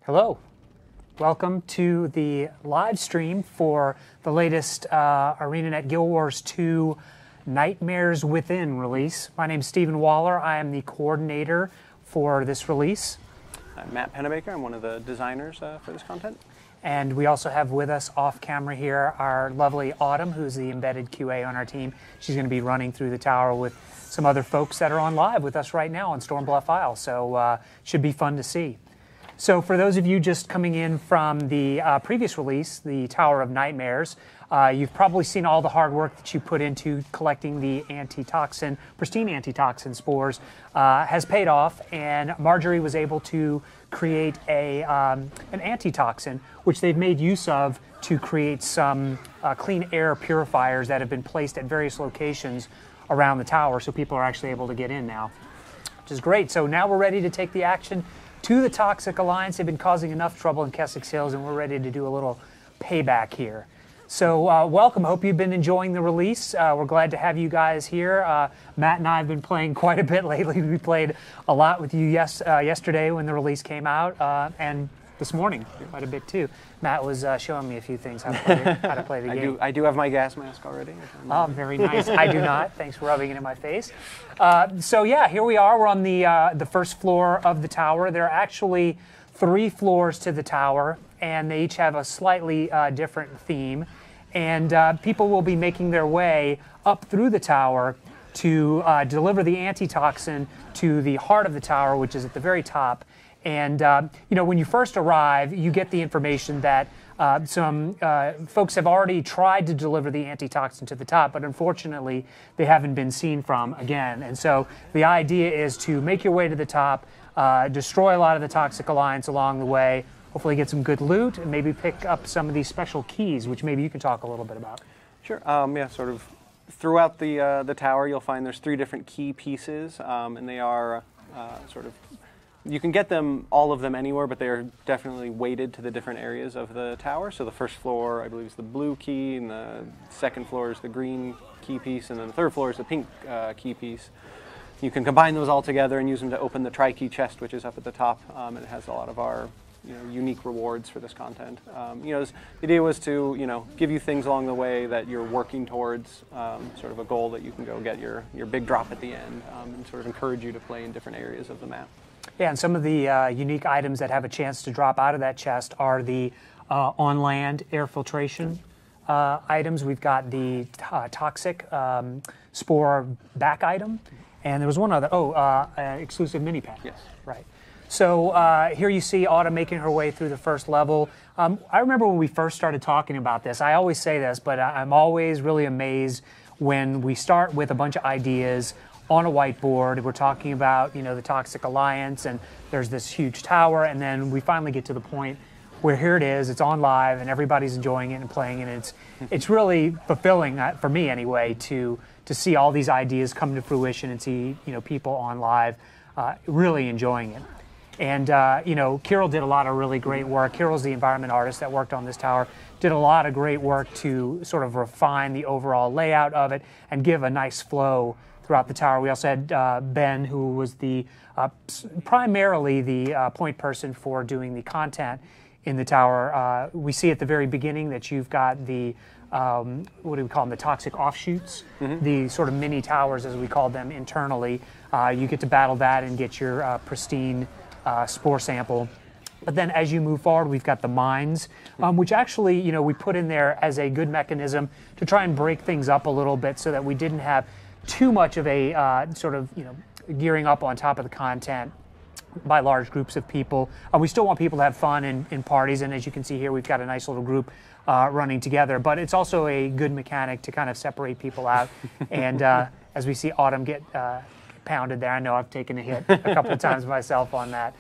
Hello. Welcome to the live stream for the latest ArenaNet Guild Wars 2 Nightmares Within release. My name is Stephen Waller. I am the coordinator for this release. I'm Matt Pennebaker. I'm one of the designers for this content. And we also have with us off camera here our lovely Autumn, who's the embedded QA on our team. She's going to be running through the tower with some other folks that are on live with us right now on Stormbluff Isle. So should be fun to see. So for those of you just coming in from the previous release, the Tower of Nightmares, you've probably seen all the hard work that you put into collecting the antitoxin, pristine antitoxin spores has paid off, and Marjorie was able to create an antitoxin, which they've made use of to create some clean air purifiers that have been placed at various locations around the tower, so people are actually able to get in now, which is great. So now we're ready to take the action to the Toxic Alliance. They've been causing enough trouble in Keswick Hills, and we're ready to do a little payback here. So welcome. Hope you've been enjoying the release. We're glad to have you guys here. Matt and I have been playing quite a bit lately. We played a lot with you yesterday when the release came out, and this morning quite a bit too. Matt was showing me a few things how to play the game. I do have my gas mask already. Oh, very nice. I do not. Thanks for rubbing it in my face. So yeah, here we are. We're on the first floor of the tower. There are actually 3 floors to the tower, and they each have a slightly different theme. And people will be making their way up through the tower to deliver the antitoxin to the heart of the tower, which is at the very top. And you know, when you first arrive, you get the information that some folks have already tried to deliver the antitoxin to the top, but unfortunately, they haven't been seen from again. And so the idea is to make your way to the top, destroy a lot of the Toxic Alliance along the way, hopefully get some good loot, and maybe pick up some of these special keys, which maybe you can talk a little bit about. Sure. Yeah, sort of throughout the tower, you'll find there's 3 different key pieces, and they are sort of, you can get them, all of them anywhere, but they are definitely weighted to the different areas of the tower. So the first floor, I believe, is the blue key, and the second floor is the green key piece, and then the third floor is the pink key piece. You can combine those all together and use them to open the tri-key chest, which is up at the top, and it has a lot of our unique rewards for this content. The idea was to give you things along the way that you're working towards, sort of a goal that you can go get your big drop at the end, and sort of encourage you to play in different areas of the map. Yeah, and some of the unique items that have a chance to drop out of that chest are the on-land air filtration items. We've got the toxic spore back item, and there was one other, exclusive mini pack. Yes. Right. So here you see Autumn making her way through the first level. I remember when we first started talking about this, I always say this, but I'm always really amazed when we start with a bunch of ideas on a whiteboard. We're talking about, the Toxic Alliance, and there's this huge tower, and then we finally get to the point where here it is, it's on live, and everybody's enjoying it and playing it. And it's really fulfilling, for me anyway, to see all these ideas come to fruition and see, people on live really enjoying it. And, Kirill did a lot of really great work. Kirill's the environment artist that worked on this tower, did a lot of great work to sort of refine the overall layout of it and give a nice flow throughout the tower. We also had Ben, who was primarily the point person for doing the content in the tower. We see at the very beginning that you've got the, what do we call them, the toxic offshoots, the sort of mini towers as we call them internally. You get to battle that and get your pristine spore sample. But then as you move forward, we've got the mines, which actually, we put in there as a good mechanism to try and break things up a little bit so that we didn't have too much of a sort of, gearing up on top of the content by large groups of people. We still want people to have fun in parties, and as you can see here, we've got a nice little group running together, but it's also a good mechanic to kind of separate people out. And as we see Autumn get pounded there, I know I've taken a hit a couple of times myself on that.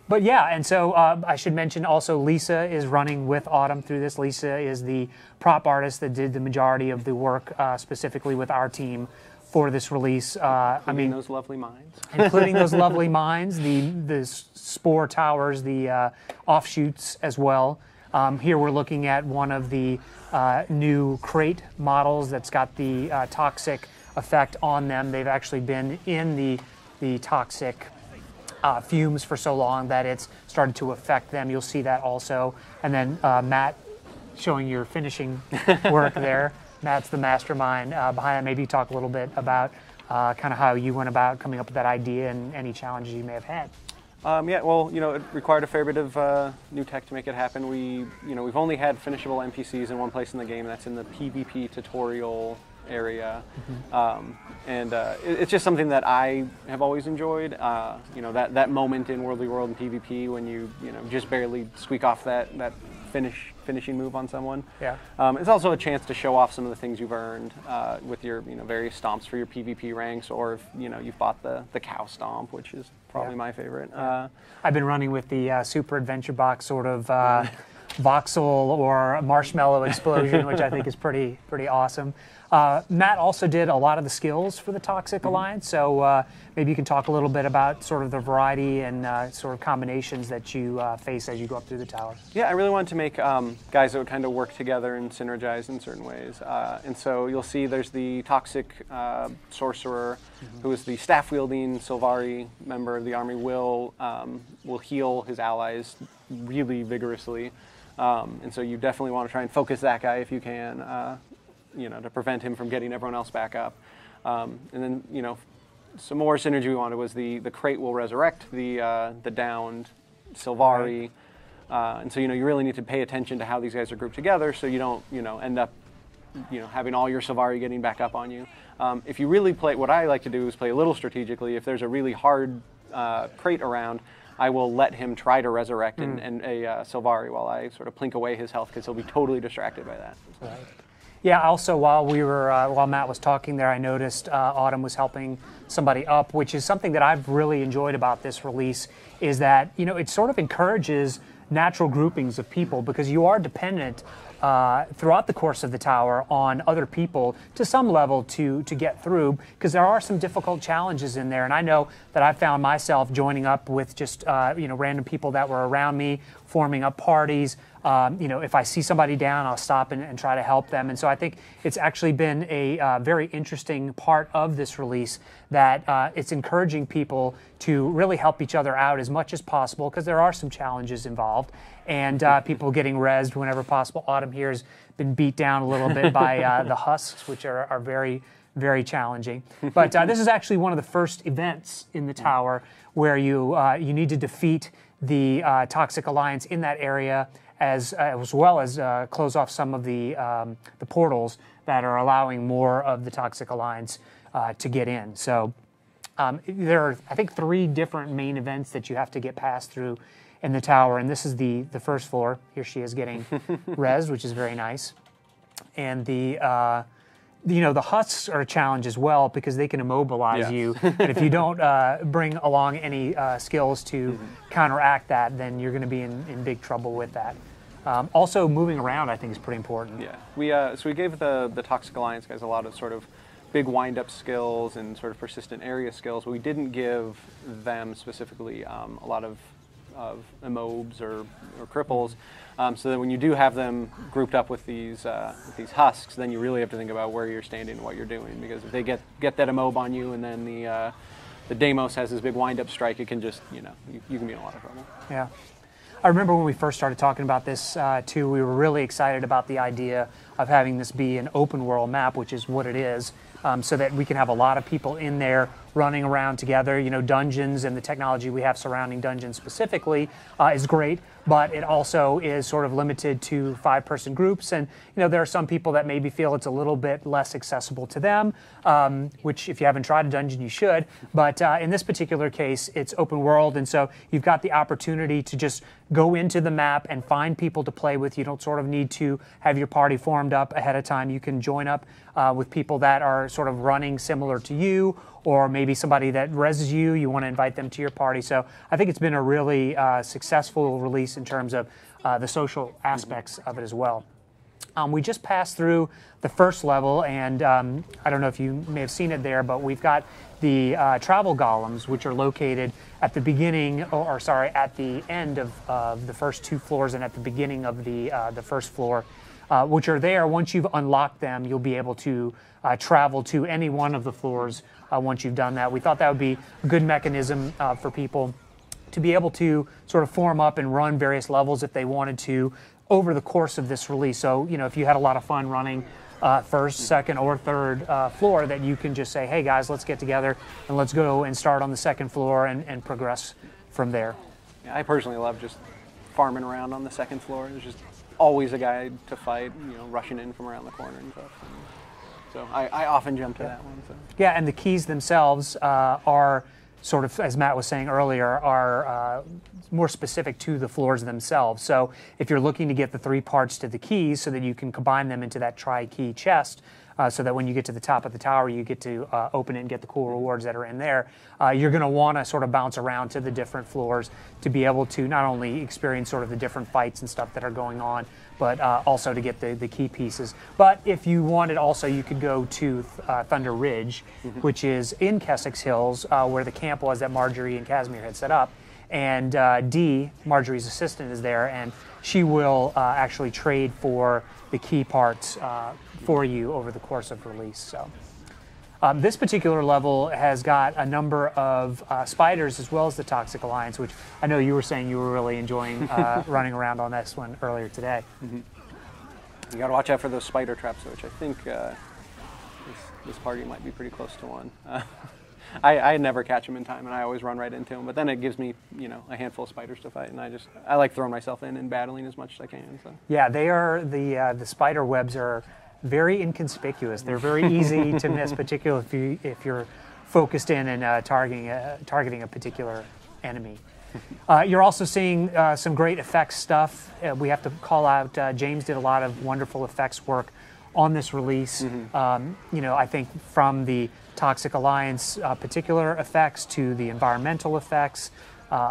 But yeah, and so I should mention also Lisa is running with Autumn through this. Lisa is the prop artist that did the majority of the work specifically with our team for this release. Including those lovely mines. Including those lovely mines, the spore towers, the offshoots as well. Here we're looking at one of the new crate models that's got the toxic effect on them. They've actually been in the toxic fumes for so long that it's started to affect them. You'll see that also. And then Matt, showing your finishing work there. Matt's the mastermind behind it. Maybe you talk a little bit about kind of how you went about coming up with that idea and any challenges you may have had. Yeah, well, it required a fair bit of new tech to make it happen. We've only had finishable NPCs in one place in the game. That's in the PvP tutorial area, it's just something that I have always enjoyed. That moment in Worldly World and PvP when you just barely squeak off that finishing move on someone. Yeah. It's also a chance to show off some of the things you've earned with your various stomps for your PvP ranks, or if you've bought the cow stomp, which is probably my favorite. I've been running with the Super Adventure Box sort of voxel or marshmallow explosion, which I think is pretty awesome. Matt also did a lot of the skills for the Toxic Alliance, so maybe you can talk a little bit about sort of the variety and sort of combinations that you face as you go up through the tower. Yeah, I really wanted to make guys that would kind of work together and synergize in certain ways. And so you'll see there's the Toxic Sorcerer, who is the staff-wielding Sylvari member of the army, will heal his allies really vigorously. And so you definitely want to try and focus that guy if you can, to prevent him from getting everyone else back up. And then, some more synergy we wanted was the crate will resurrect the downed Sylvari. And so, you really need to pay attention to how these guys are grouped together so you don't, end up, having all your Sylvari getting back up on you. If you really play, what I like to do is play a little strategically. If there's a really hard crate around, I will let him try to resurrect a Sylvari while I sort of plink away his health, because he'll be totally distracted by that. Right. Yeah, also while Matt was talking there, I noticed Autumn was helping somebody up, which is something that I've really enjoyed about this release, is that, it sort of encourages natural groupings of people, because you are dependent throughout the course of the tower on other people to some level to get through, because there are some difficult challenges in there. And I know that I found myself joining up with just random people that were around me, forming up parties. If I see somebody down, I'll stop and try to help them. And so I think it's actually been a very interesting part of this release, that it's encouraging people to really help each other out as much as possible, because there are some challenges involved, and people getting rezzed whenever possible. Autumn here has been beat down a little bit by the husks, which are very, very challenging. But this is actually one of the first events in the tower where you need to defeat the Toxic Alliance in that area, as well as close off some of the portals that are allowing more of the Toxic Alliance to get in. So there are, I think, 3 different main events that you have to get passed through in the tower, and this is the first floor. Here she is getting rezzed, which is very nice. And the husks are a challenge as well, because they can immobilize you, and if you don't bring along any skills to counteract that, then you're going to be in big trouble with that. Also, moving around, I think, is pretty important. Yeah, so we gave the Toxic Alliance guys a lot of sort of big wind-up skills and sort of persistent area skills, but we didn't give them specifically a lot of immobes or cripples, so that when you do have them grouped up with these husks, then you really have to think about where you're standing and what you're doing, because if they get that immobe on you, and then the Deimos has this big wind-up strike, it can just, you can be in a lot of trouble. Yeah. I remember when we first started talking about this, too, we were really excited about the idea of having this be an open world map, which is what it is, so that we can have a lot of people in there running around together. Dungeons and the technology we have surrounding dungeons specifically is great, but it also is sort of limited to 5-person groups. And, there are some people that maybe feel it's a little bit less accessible to them, which if you haven't tried a dungeon, you should. But in this particular case, it's open world. And so you've got the opportunity to just go into the map and find people to play with. You don't sort of need to have your party formed up ahead of time. You can join up with people that are sort of running similar to you, or maybe somebody that rezzes you, you want to invite them to your party. So I think it's been a really successful release in terms of the social aspects of it as well. We just passed through the first level, and I don't know if you may have seen it there, but we've got the travel golems, which are located at the beginning, at the end of the first 2 floors and at the beginning of the first floor, which are there. Once you've unlocked them, you'll be able to travel to any one of the floors once you've done that. We thought that would be a good mechanism for people to be able to sort of form up and run various levels if they wanted to over the course of this release. So, you know, if you had a lot of fun running first, second, or third floor, that you can just say, hey guys, let's get together and let's go and start on the second floor and progress from there. Yeah, I personally love just farming around on the second floor. There's just always a guy to fight, you know, rushing in from around the corner and stuff. And so I often jump to that one. So. Yeah, and the keys themselves are sort of, as Matt was saying earlier, are more specific to the floors themselves. So if you're looking to get the 3 parts to the keys so that you can combine them into that tri-key chest, so that when you get to the top of the tower, you get to open it and get the cool rewards that are in there, you're going to want to sort of bounce around to the different floors to be able to not only experience sort of the different fights and stuff that are going on, but also to get the key pieces. But if you wanted also, you could go to Thunder Ridge, which is in Kessex Hills, where the camp was that Marjorie and Casimir had set up. And Dee, Marjorie's assistant, is there, and she will actually trade for the key parts for you over the course of release. So this particular level has got a number of spiders as well as the Toxic Alliance, which I know you were saying you were really enjoying running around on this one earlier today. You got to watch out for those spider traps, which I think this party might be pretty close to one. I never catch them in time, and I always run right into them. But then it gives me, you know, a handful of spiders to fight, and I like throwing myself in and battling as much as I can. So. Yeah, they are the spider webs are very inconspicuous. They're very easy to miss, particularly if you're focused in and targeting a particular enemy. You're also seeing some great effects stuff. We have to call out James did a lot of wonderful effects work on this release. You know, I think from the Toxic Alliance particular effects to the environmental effects,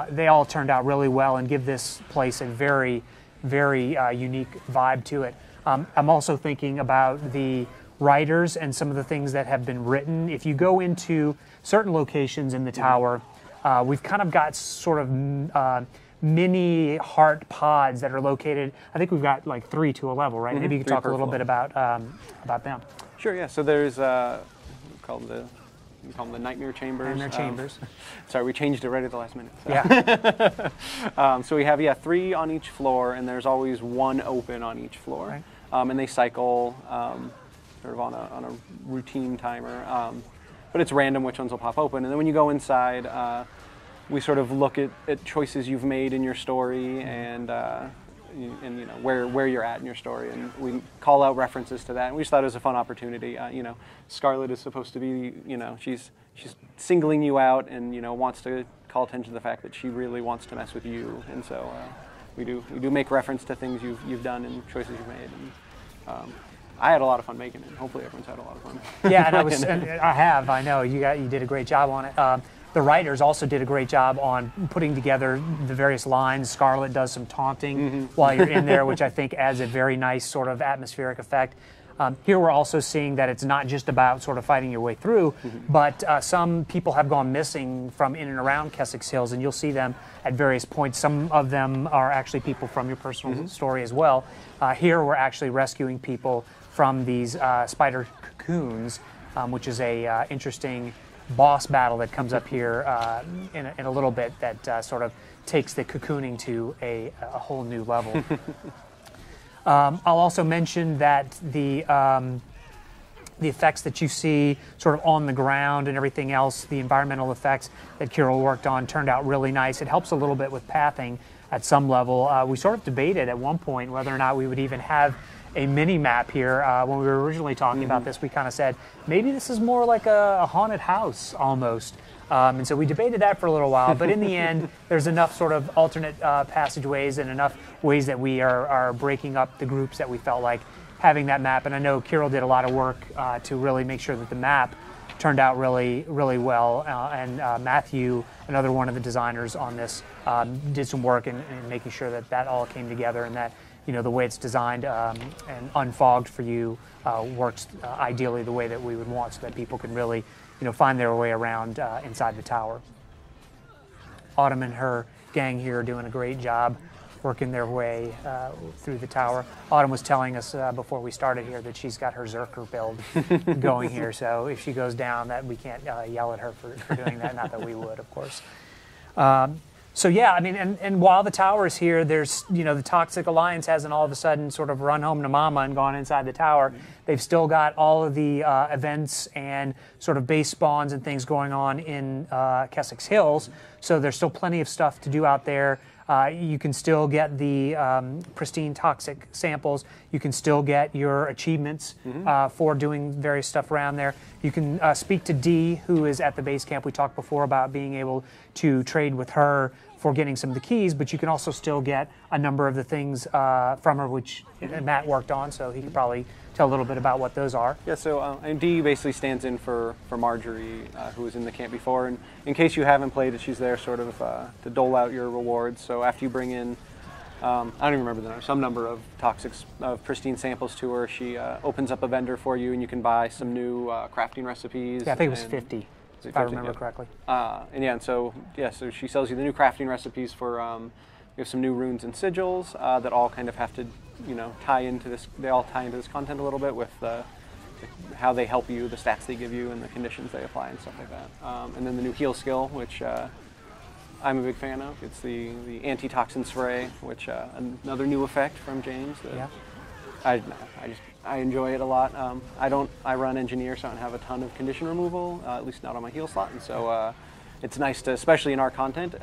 they all turned out really well and give this place a very, very unique vibe to it. I'm also thinking about the writers and some of the things that have been written. If you go into certain locations in the tower, we've kind of got sort of mini heart pods that are located. I think we've got like 3 to a level, right? Maybe you could talk a little bit about them. Sure. Yeah. So there's we call them the Nightmare Chambers. Nightmare Chambers. Sorry, we changed it right at the last minute. So. Yeah. So we have 3 on each floor, and there's always 1 open on each floor, right. And they cycle sort of on a routine timer. But it's random which ones will pop open, and then when you go inside, we sort of look at choices you've made in your story and you know where you're at in your story, and we call out references to that. And we just thought it was a fun opportunity. You know, Scarlet is supposed to be, you know, she's singling you out, and you know wants to call attention to the fact that she really wants to mess with you, and so we do make reference to things you've done and choices you've made. And, I had a lot of fun making it. Hopefully, everyone's had a lot of fun. Yeah, and I know you did a great job on it. The writers also did a great job on putting together the various lines. Scarlet does some taunting while you're in there, which I think adds a very nice sort of atmospheric effect. Here we're also seeing that it's not just about sort of fighting your way through, but some people have gone missing from in and around Kessex Hills, and you'll see them at various points. Some of them are actually people from your personal story as well. Here we're actually rescuing people from these spider cocoons, which is a interesting boss battle that comes up here in a little bit that sort of takes the cocooning to a whole new level. I'll also mention that the effects that you see sort of on the ground and everything else, the environmental effects that Kirill worked on turned out really nice. It helps a little bit with pathing at some level. We sort of debated at one point whether or not we would even have a mini map here. When we were originally talking about this, we kind of said maybe this is more like a haunted house almost. And so we debated that for a little while, but in the end, there's enough sort of alternate passageways and enough ways that we are breaking up the groups that we felt like having that map. And I know Kirill did a lot of work to really make sure that the map turned out really, really well. And Matthew, another one of the designers on this, did some work in making sure that that all came together and that, you know, the way it's designed and unfogged for you works ideally the way that we would want, so that people can really, you know, find their way around inside the tower. Autumn and her gang here are doing a great job working their way through the tower. Autumn was telling us before we started here that she's got her Zerker build going here, so if she goes down, that we can't yell at her for doing that, not that we would, of course. So yeah, I mean, and while the tower is here, there's, the Toxic Alliance hasn't all of a sudden sort of run home to mama and gone inside the tower. They've still got all of the events and sort of base spawns and things going on in Kessex Hills. So there's still plenty of stuff to do out there. You can still get the pristine toxic samples. You can still get your achievements for doing various stuff around there. You can speak to Dee, who is at the base camp. We talked before about being able to trade with her for getting some of the keys, but you can also still get a number of the things from her, which Matt worked on, so he could probably tell a little bit about what those are. Yeah, so and Dee basically stands in for Marjorie, who was in the camp before, and in case you haven't played it, she's there sort of to dole out your rewards. So after you bring in, I don't even remember the number, some number of pristine samples to her, she opens up a vendor for you, and you can buy some new crafting recipes. Yeah, I think it was 50. If I remember correctly. So she sells you the new crafting recipes for, we have some new runes and sigils that all kind of have to, tie into this, they all tie into this content a little bit with how they help you, the stats they give you, and the conditions they apply and stuff like that. And then the new heal skill, which I'm a big fan of. It's the anti-toxin spray, which another new effect from James. I enjoy it a lot. I run engineer, so I don't have a ton of condition removal, at least not on my heal slot, and so it's nice to, especially in our content,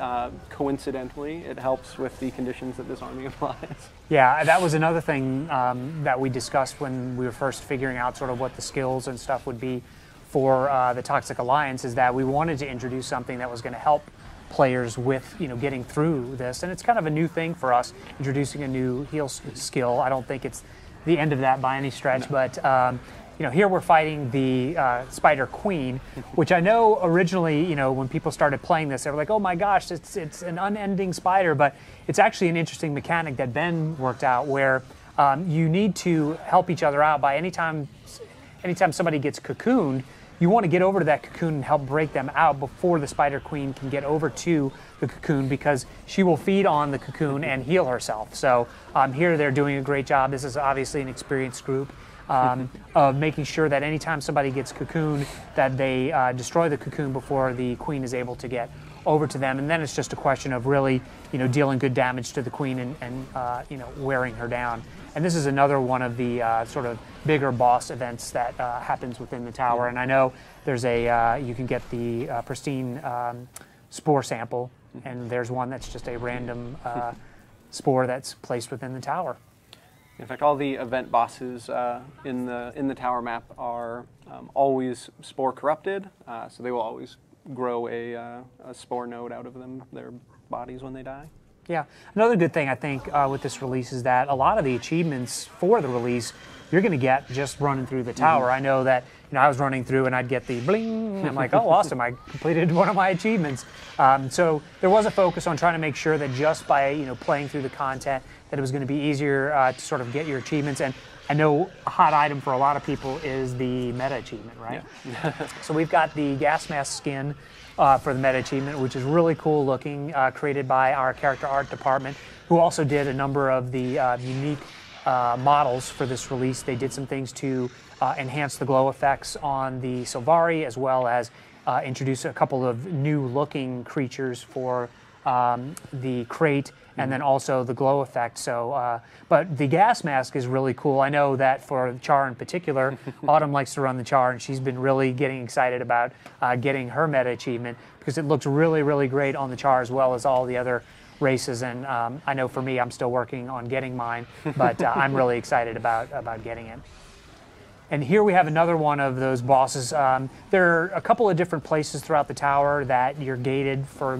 coincidentally, it helps with the conditions that this army applies. Yeah, that was another thing that we discussed when we were first figuring out sort of what the skills and stuff would be for the Toxic Alliance, is that we wanted to introduce something that was going to help players with getting through this, and it's kind of a new thing for us, introducing a new heal skill. I don't think it's the end of that by any stretch, but here we're fighting the Spider Queen, which I know originally, when people started playing this, they were like, oh my gosh, it's an unending spider, but it's actually an interesting mechanic that Ben worked out where you need to help each other out by anytime somebody gets cocooned, you want to get over to that cocoon and help break them out before the Spider Queen can get over to the cocoon, because she will feed on the cocoon and heal herself. So here they're doing a great job. This is obviously an experienced group of making sure that anytime somebody gets cocooned, that they destroy the cocoon before the queen is able to get over to them. And then it's just a question of really, dealing good damage to the queen and wearing her down. And this is another one of the sort of bigger boss events that happens within the tower. And I know there's you can get the pristine spore sample, and there's one that's just a random spore that's placed within the tower. In fact, all the event bosses in the tower map are always spore corrupted, so they will always grow a spore node out of their bodies when they die. Yeah, another good thing I think with this release is that a lot of the achievements for the release you're going to get just running through the tower. I know that I was running through and I'd get the bling, and I'm like, oh, awesome, I completed one of my achievements. So there was a focus on trying to make sure that just by playing through the content, that it was going to be easier to sort of get your achievements. And I know a hot item for a lot of people is the meta achievement, right? Yeah. So we've got the gas mask skin for the meta achievement, which is really cool looking, created by our character art department, who also did a number of the unique models for this release. They did some things to enhance the glow effects on the Sylvari, as well as introduce a couple of new looking creatures for the crate, and then also the glow effect. So, but the gas mask is really cool. I know that for Char in particular, Autumn likes to run the Char, and she's been really getting excited about getting her meta achievement, because it looks really, really great on the Char as well as all the other races. And I know for me, I'm still working on getting mine, but I'm really excited about getting it. And here we have another one of those bosses. There are a couple of different places throughout the tower that you're gated for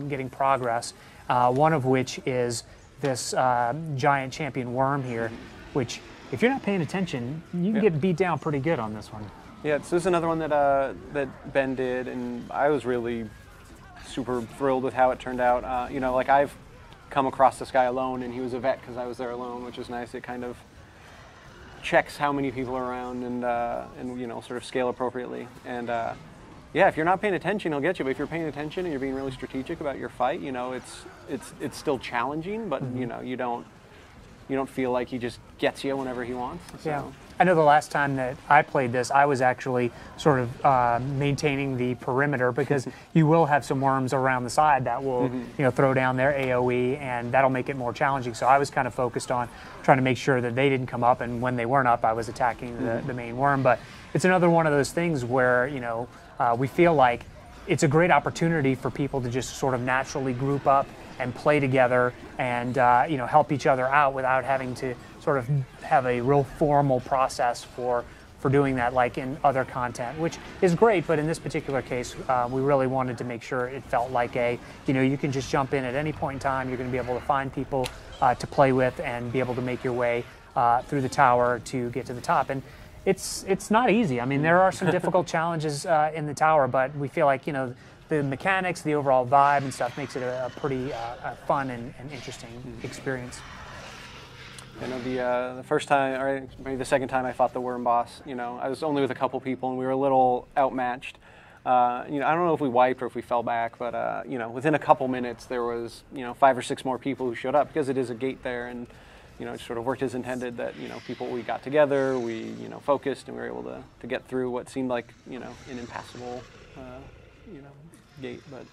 getting progress. One of which is this giant champion worm here, which, if you're not paying attention, you can get beat down pretty good on this one. Yeah, so this is another one that Ben did, and I was really super thrilled with how it turned out. Like I've come across this guy alone, and he was a vet because I was there alone, which is nice. It kind of checks how many people are around and sort of scale appropriately. And yeah, if you're not paying attention, he'll get you. But if you're paying attention and you're being really strategic about your fight, it's still challenging. But you don't feel like he just gets you whenever he wants. So. Yeah. I know the last time that I played this, I was actually sort of maintaining the perimeter, because you will have some worms around the side that will, throw down their AOE, and that'll make it more challenging. So I was kind of focused on trying to make sure that they didn't come up, and when they weren't up, I was attacking the main worm. But it's another one of those things where, we feel like it's a great opportunity for people to just sort of naturally group up and play together and help each other out without having to sort of have a real formal process for doing that, like in other content, which is great. But in this particular case, we really wanted to make sure it felt like you can just jump in at any point in time. You're going to be able to find people to play with and be able to make your way through the tower to get to the top. And it's not easy. I mean, there are some difficult challenges in the tower, but we feel like, the mechanics, the overall vibe and stuff makes it a pretty fun and interesting experience. I know the first time, or maybe the second time I fought the worm boss, I was only with a couple people and we were a little outmatched. I don't know if we wiped or if we fell back, but within a couple minutes there was 5 or 6 more people who showed up, because it is a gate there, and it sort of worked as intended. That we got together, we focused, and we were able to get through what seemed like an impassable gate, but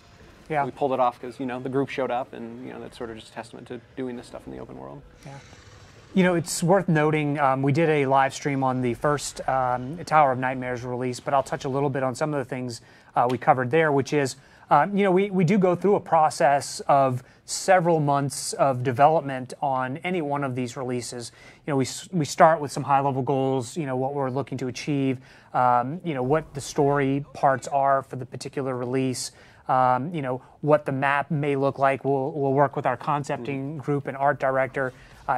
yeah, we pulled it off because the group showed up, and that's sort of just a testament to doing this stuff in the open world. Yeah. It's worth noting, we did a live stream on the first Tower of Nightmares release, but I'll touch a little bit on some of the things we covered there, which is, we do go through a process of several months of development on any one of these releases. We start with some high-level goals, what we're looking to achieve, what the story parts are for the particular release, what the map may look like. We'll work with our concepting group and art director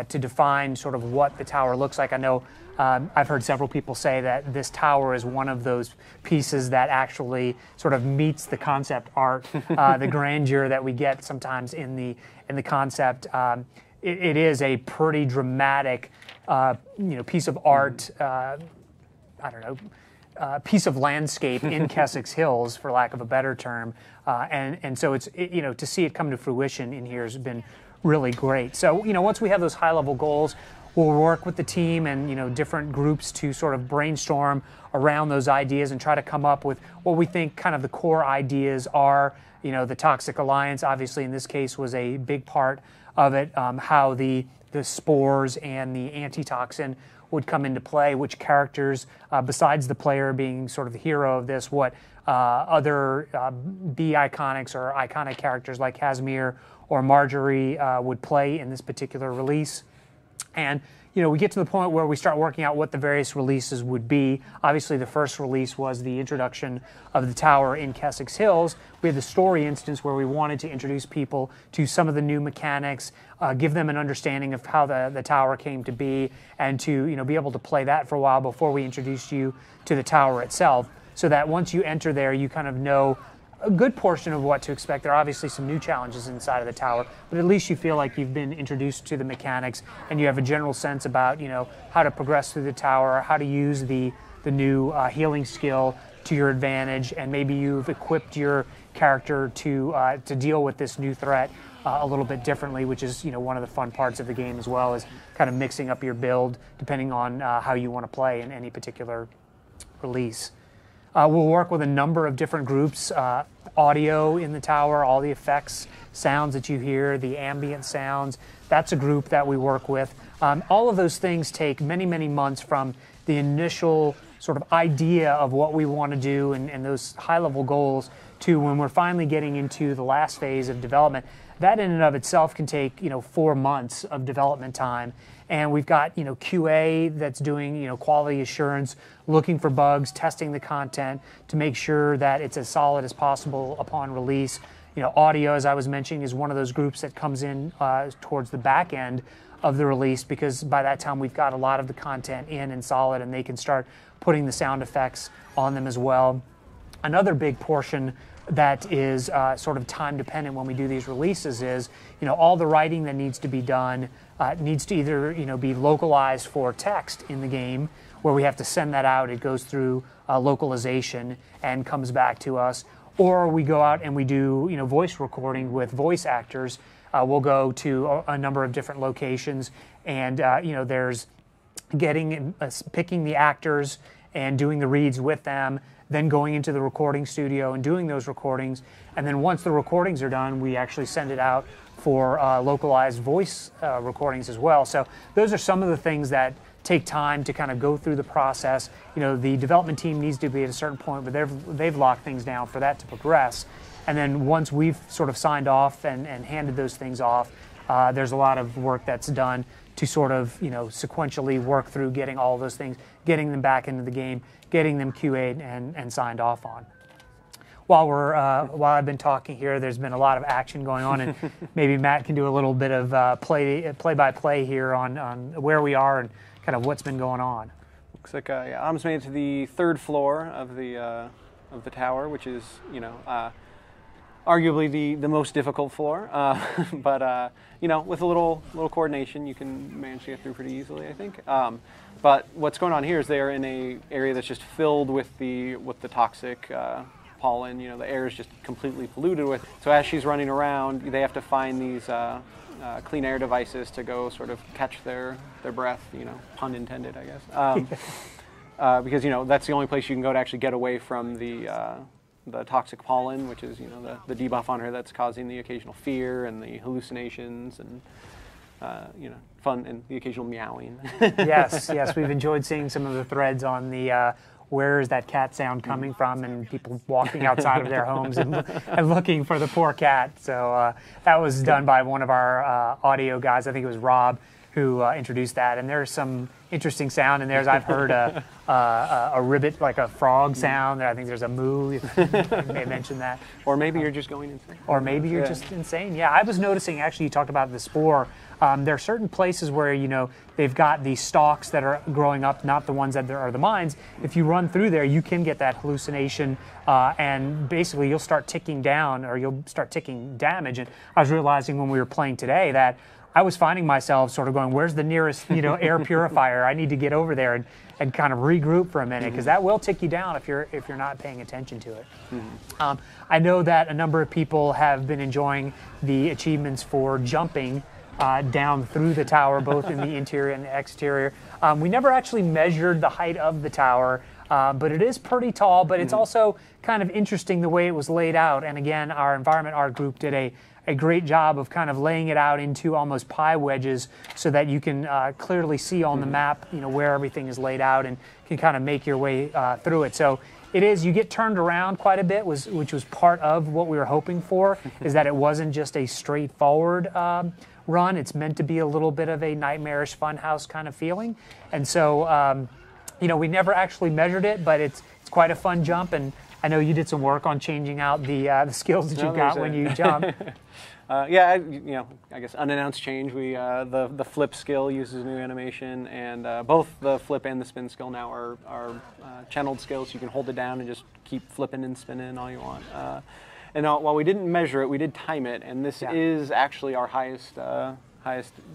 to define sort of what the tower looks like. I know I've heard several people say that this tower is one of those pieces that actually sort of meets the concept art, the grandeur that we get sometimes in the concept. It is a pretty dramatic, piece of art. Piece of landscape in Keswick's Hills, for lack of a better term, and so it's to see it come to fruition in here has been really great. So once we have those high-level goals, we'll work with the team and different groups to sort of brainstorm around those ideas and try to come up with what we think kind of the core ideas are. The Toxic Alliance, obviously in this case, was a big part of it. How the spores and the antitoxin would come into play, which characters, besides the player being sort of the hero of this, what other B-iconics or iconic characters like Casimir or Marjorie would play in this particular release. And we get to the point where we start working out what the various releases would be. Obviously, the first release was the introduction of the tower in Keswick's Hills. We had the story instance where we wanted to introduce people to some of the new mechanics, give them an understanding of how the tower came to be, and to be able to play that for a while before we introduced you to the tower itself, so that once you enter there, you kind of know a good portion of what to expect. There are obviously some new challenges inside of the tower, but at least you feel like you've been introduced to the mechanics and you have a general sense about how to progress through the tower, how to use the new healing skill to your advantage, and maybe you've equipped your character to deal with this new threat a little bit differently, which is one of the fun parts of the game as well, is kind of mixing up your build depending on how you want to play in any particular release. We'll work with a number of different groups, audio in the tower, all the effects, sounds that you hear, the ambient sounds. That's a group that we work with. All of those things take many, many months from the initial sort of idea of what we want to do and those high-level goals to when we're finally getting into the last phase of development. That in and of itself can take 4 months of development time. And we've got QA that's doing quality assurance, looking for bugs, testing the content to make sure that it's as solid as possible upon release. Audio, as I was mentioning, is one of those groups that comes in towards the back end of the release, because by that time we've got a lot of the content in and solid, and they can start putting the sound effects on them as well. Another big portion that is sort of time dependent when we do these releases is all the writing that needs to be done needs to either be localized for text in the game, where we have to send that out. It goes through localization and comes back to us, or we go out and we do voice recording with voice actors. We'll go to a number of different locations, and there's picking the actors and doing the reads with them, then going into the recording studio and doing those recordings. And then once the recordings are done, we actually send it out for localized voice recordings as well. So those are some of the things that take time to kind of go through the process. You know, the development team needs to be at a certain point where they've locked things down for that to progress. And then once we've sort of signed off and handed those things off, there's a lot of work that's done to sort of, you know, sequentially work through getting all of those things, getting them back into the game, getting them QA'd and signed off on. While I've been talking here, there's been a lot of action going on, and maybe Matt can do a little bit of play-by-play here on where we are and kind of what's been going on. Looks like Adam's made it to the 3rd floor of the tower, which is, you know, arguably the most difficult floor. But you know, with a little coordination, you can manage to get through pretty easily, I think. But what's going on here is they're in a area that's just filled with the toxic pollen. You know, the air is just completely polluted with. So as she's running around, they have to find these clean air devices to go sort of catch their breath. You know, pun intended, I guess. Because, you know, that's the only place you can go to actually get away from the toxic pollen, which is, you know, the debuff on her that's causing the occasional fear and the hallucinations and you know, fun and the occasional meowing. Yes, we've enjoyed seeing some of the threads on the where is that cat sound coming from, and people walking outside of their homes and looking for the poor cat. So that was done by one of our audio guys. I think it was Rob who introduced that, and there's some interesting sound in there. I've heard a ribbit, like a frog sound. I think there's a moo. You may mention that. Or maybe you're just going insane. Or maybe you're just insane. Yeah, I was noticing, actually, you talked about the spore. There are certain places where, you know, they've got these stalks that are growing up, not the ones that are the mines. If you run through there, you can get that hallucination, and basically you'll start ticking down, or you'll start ticking damage. And I was realizing when we were playing today that I was finding myself sort of going, where's the nearest, you know, air purifier? I need to get over there and kind of regroup for a minute, because that will tick you down if you're not paying attention to it. I know that a number of people have been enjoying the achievements for jumping down through the tower, both in the interior and the exterior. We never actually measured the height of the tower, but it is pretty tall, but it's also kind of interesting the way it was laid out. And again, our environment art group did a great job of kind of laying it out into almost pie wedges so that you can clearly see on the map, you know, where everything is laid out, and can kind of make your way through it. So it is, you get turned around quite a bit, which was part of what we were hoping for, is that it wasn't just a straightforward run. It's meant to be a little bit of a nightmarish funhouse kind of feeling. And so, you know, we never actually measured it, but it's quite a fun jump. And I know you did some work on changing out the skills that you got when you jump. Yeah, you know, I guess unannounced change. We the flip skill uses new animation, and both the flip and the spin skill now are channeled skills. So you can hold it down and just keep flipping and spinning all you want. And while we didn't measure it, we did time it, and this is actually our highest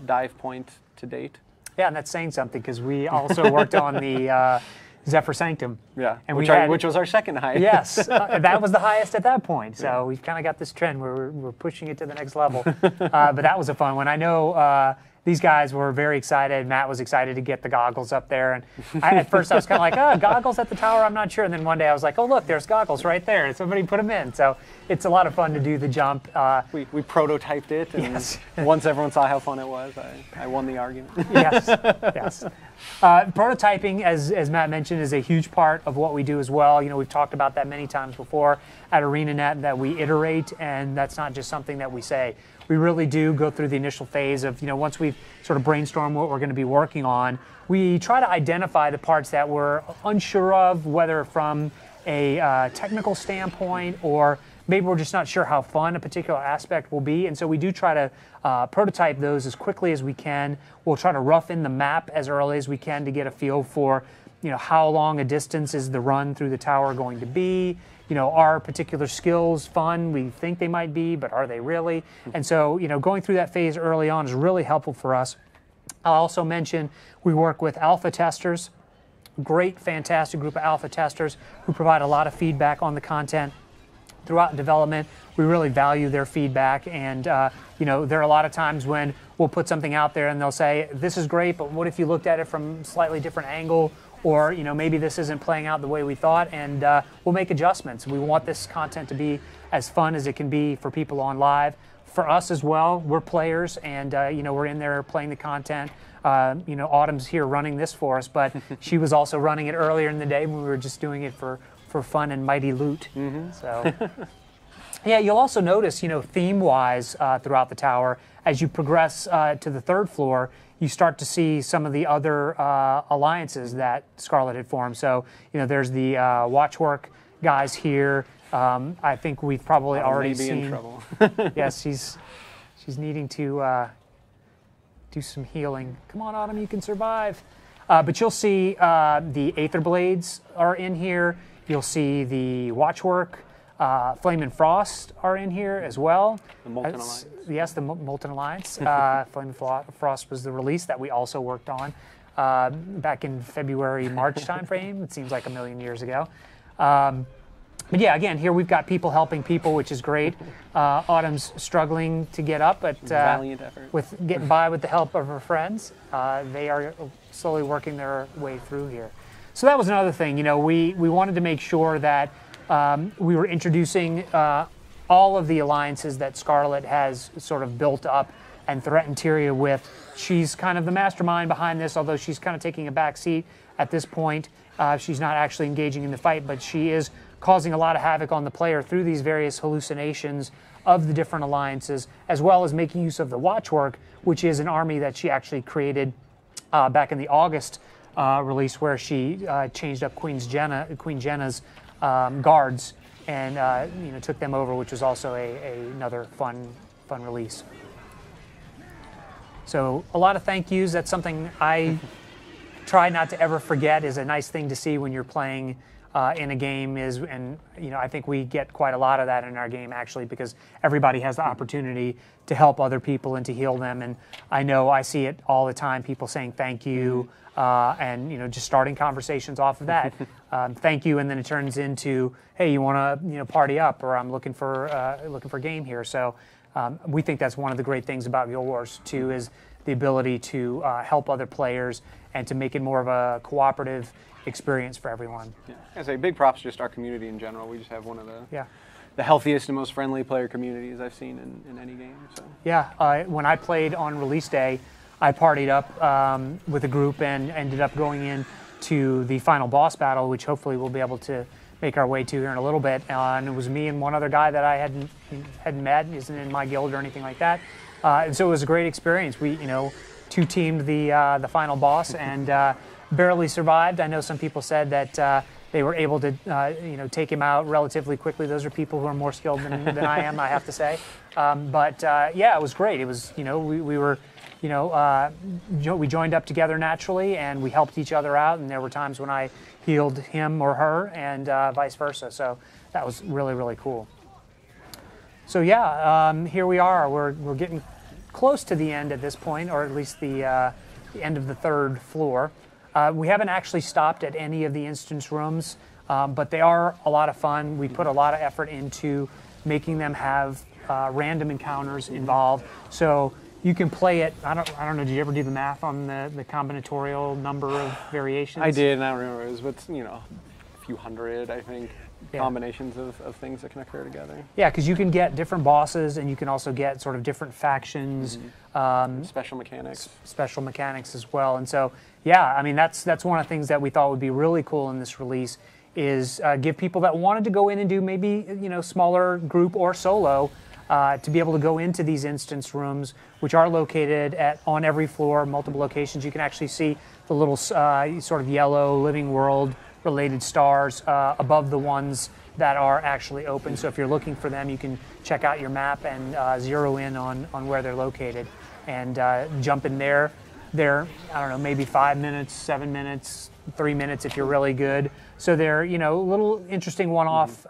dive point to date. Yeah, and that's saying something, because we also worked on the Zephyr Sanctum. Yeah, and which was our second highest. Yes, that was the highest at that point. So we've kind of got this trend where we're pushing it to the next level. But that was a fun one. I know these guys were very excited. Matt was excited to get the goggles up there. And at first I was kind of like, oh, goggles at the tower, I'm not sure. And then one day I was like, oh, look, there's goggles right there. And somebody put them in. So it's a lot of fun to do the jump. We prototyped it. And once everyone saw how fun it was, I won the argument. Yes. Prototyping, as Matt mentioned, is a huge part of what we do as well. You know, we've talked about that many times before at ArenaNet, that we iterate, and that's not just something that we say. We really do go through the initial phase of, you know, once we've sort of brainstormed what we're going to be working on, we try to identify the parts that we're unsure of, whether from a technical standpoint, or maybe we're just not sure how fun a particular aspect will be. And so we do try to prototype those as quickly as we can. We'll try to rough in the map as early as we can to get a feel for, you know, how long a distance is the run through the tower going to be. You know, are particular skills fun? We think they might be, but are they really? And so, you know, going through that phase early on is really helpful for us. I'll also mention we work with alpha testers, great, fantastic group of alpha testers who provide a lot of feedback on the content. throughout development. We really value their feedback, and you know, there are a lot of times when we'll put something out there and they'll say, this is great, but what if you looked at it from a slightly different angle, or you know, maybe this isn't playing out the way we thought, and we'll make adjustments. We want this content to be as fun as it can be for people on live. For us as well, we're players, and you know, we're in there playing the content. You know, Autumn's here running this for us, but she was also running it earlier in the day when we were just doing it for fun and mighty loot. So, yeah, you'll also notice, you know, theme-wise throughout the tower, as you progress to the third floor, you start to see some of the other alliances that Scarlet had formed. So, you know, there's the Watchwork guys here. I think we've probably already seen. In trouble. Yes, she's needing to do some healing. Come on, Autumn, you can survive. But you'll see the Aether Blades are in here. You'll see the Watchwork. Flame and Frost are in here as well. The Molten Alliance. Yes, the Molten Alliance. Flame and Frost was the release that we also worked on back in February, March timeframe. It seems like a million years ago. But yeah, again, here we've got people helping people, which is great. Autumn's struggling to get up, but valiant effort. With getting by with the help of her friends. They are slowly working their way through here. So that was another thing. You know, we wanted to make sure that we were introducing all of the alliances that Scarlet has sort of built up and threatened Tyria with. She's kind of the mastermind behind this, although she's kind of taking a back seat at this point. She's not actually engaging in the fight, but she is causing a lot of havoc on the player through these various hallucinations of the different alliances, as well as making use of the Watchwork, which is an army that she actually created back in the August release, where she changed up Queen Jenna's guards and you know, took them over, which was also another fun release. So a lot of thank yous. That's something I try not to ever forget. Is a nice thing to see when you're playing in a game. And you know, I think we get quite a lot of that in our game, actually, because everybody has the opportunity to help other people and to heal them. And I know I see it all the time, people saying thank you, and you know, just starting conversations off of that. Thank you, and then it turns into, hey, you want to, you know, party up, or I'm looking for game here. So we think that's one of the great things about Guild Wars 2 is the ability to help other players and to make it more of a cooperative experience for everyone. Yeah. I say big props to just our community in general. We just have one of the healthiest and most friendly player communities I've seen in any game. So. Yeah, when I played on release day, I partied up with a group and ended up going in to the final boss battle, which hopefully we'll be able to make our way to here in a little bit. And it was me and one other guy that I hadn't met, isn't in my guild or anything like that. And so it was a great experience. We, you know, two-teamed the final boss and barely survived. I know some people said that they were able to, you know, take him out relatively quickly. Those are people who are more skilled than I am, I have to say. But yeah, it was great. It was, you know, we were, you know, we joined up together naturally, and we helped each other out. And there were times when I healed him or her, and vice versa. So that was really, really cool. So yeah, here we are. We're getting close to the end at this point, or at least the end of the third floor. We haven't actually stopped at any of the instance rooms, but they are a lot of fun. We put a lot of effort into making them have random encounters involved. So you can play it. I don't know. Did you ever do the math on the combinatorial number of variations? I did, and I don't remember. It was, but you know, a few hundred, I think. Yeah. Combinations of things that can occur together. Yeah, because you can get different bosses, and you can also get sort of different factions. Special mechanics. Special mechanics as well. And so, yeah, I mean, that's one of the things that we thought would be really cool in this release is give people that wanted to go in and do maybe, you know, smaller group or solo to be able to go into these instance rooms, which are located on every floor, multiple locations. You can actually see the little sort of yellow living world related stars above the ones that are actually open. So if you're looking for them, you can check out your map and zero in on where they're located and jump in there. They're, I don't know, maybe 5 minutes, 7 minutes, 3 minutes if you're really good. So they're, you know, little interesting one-off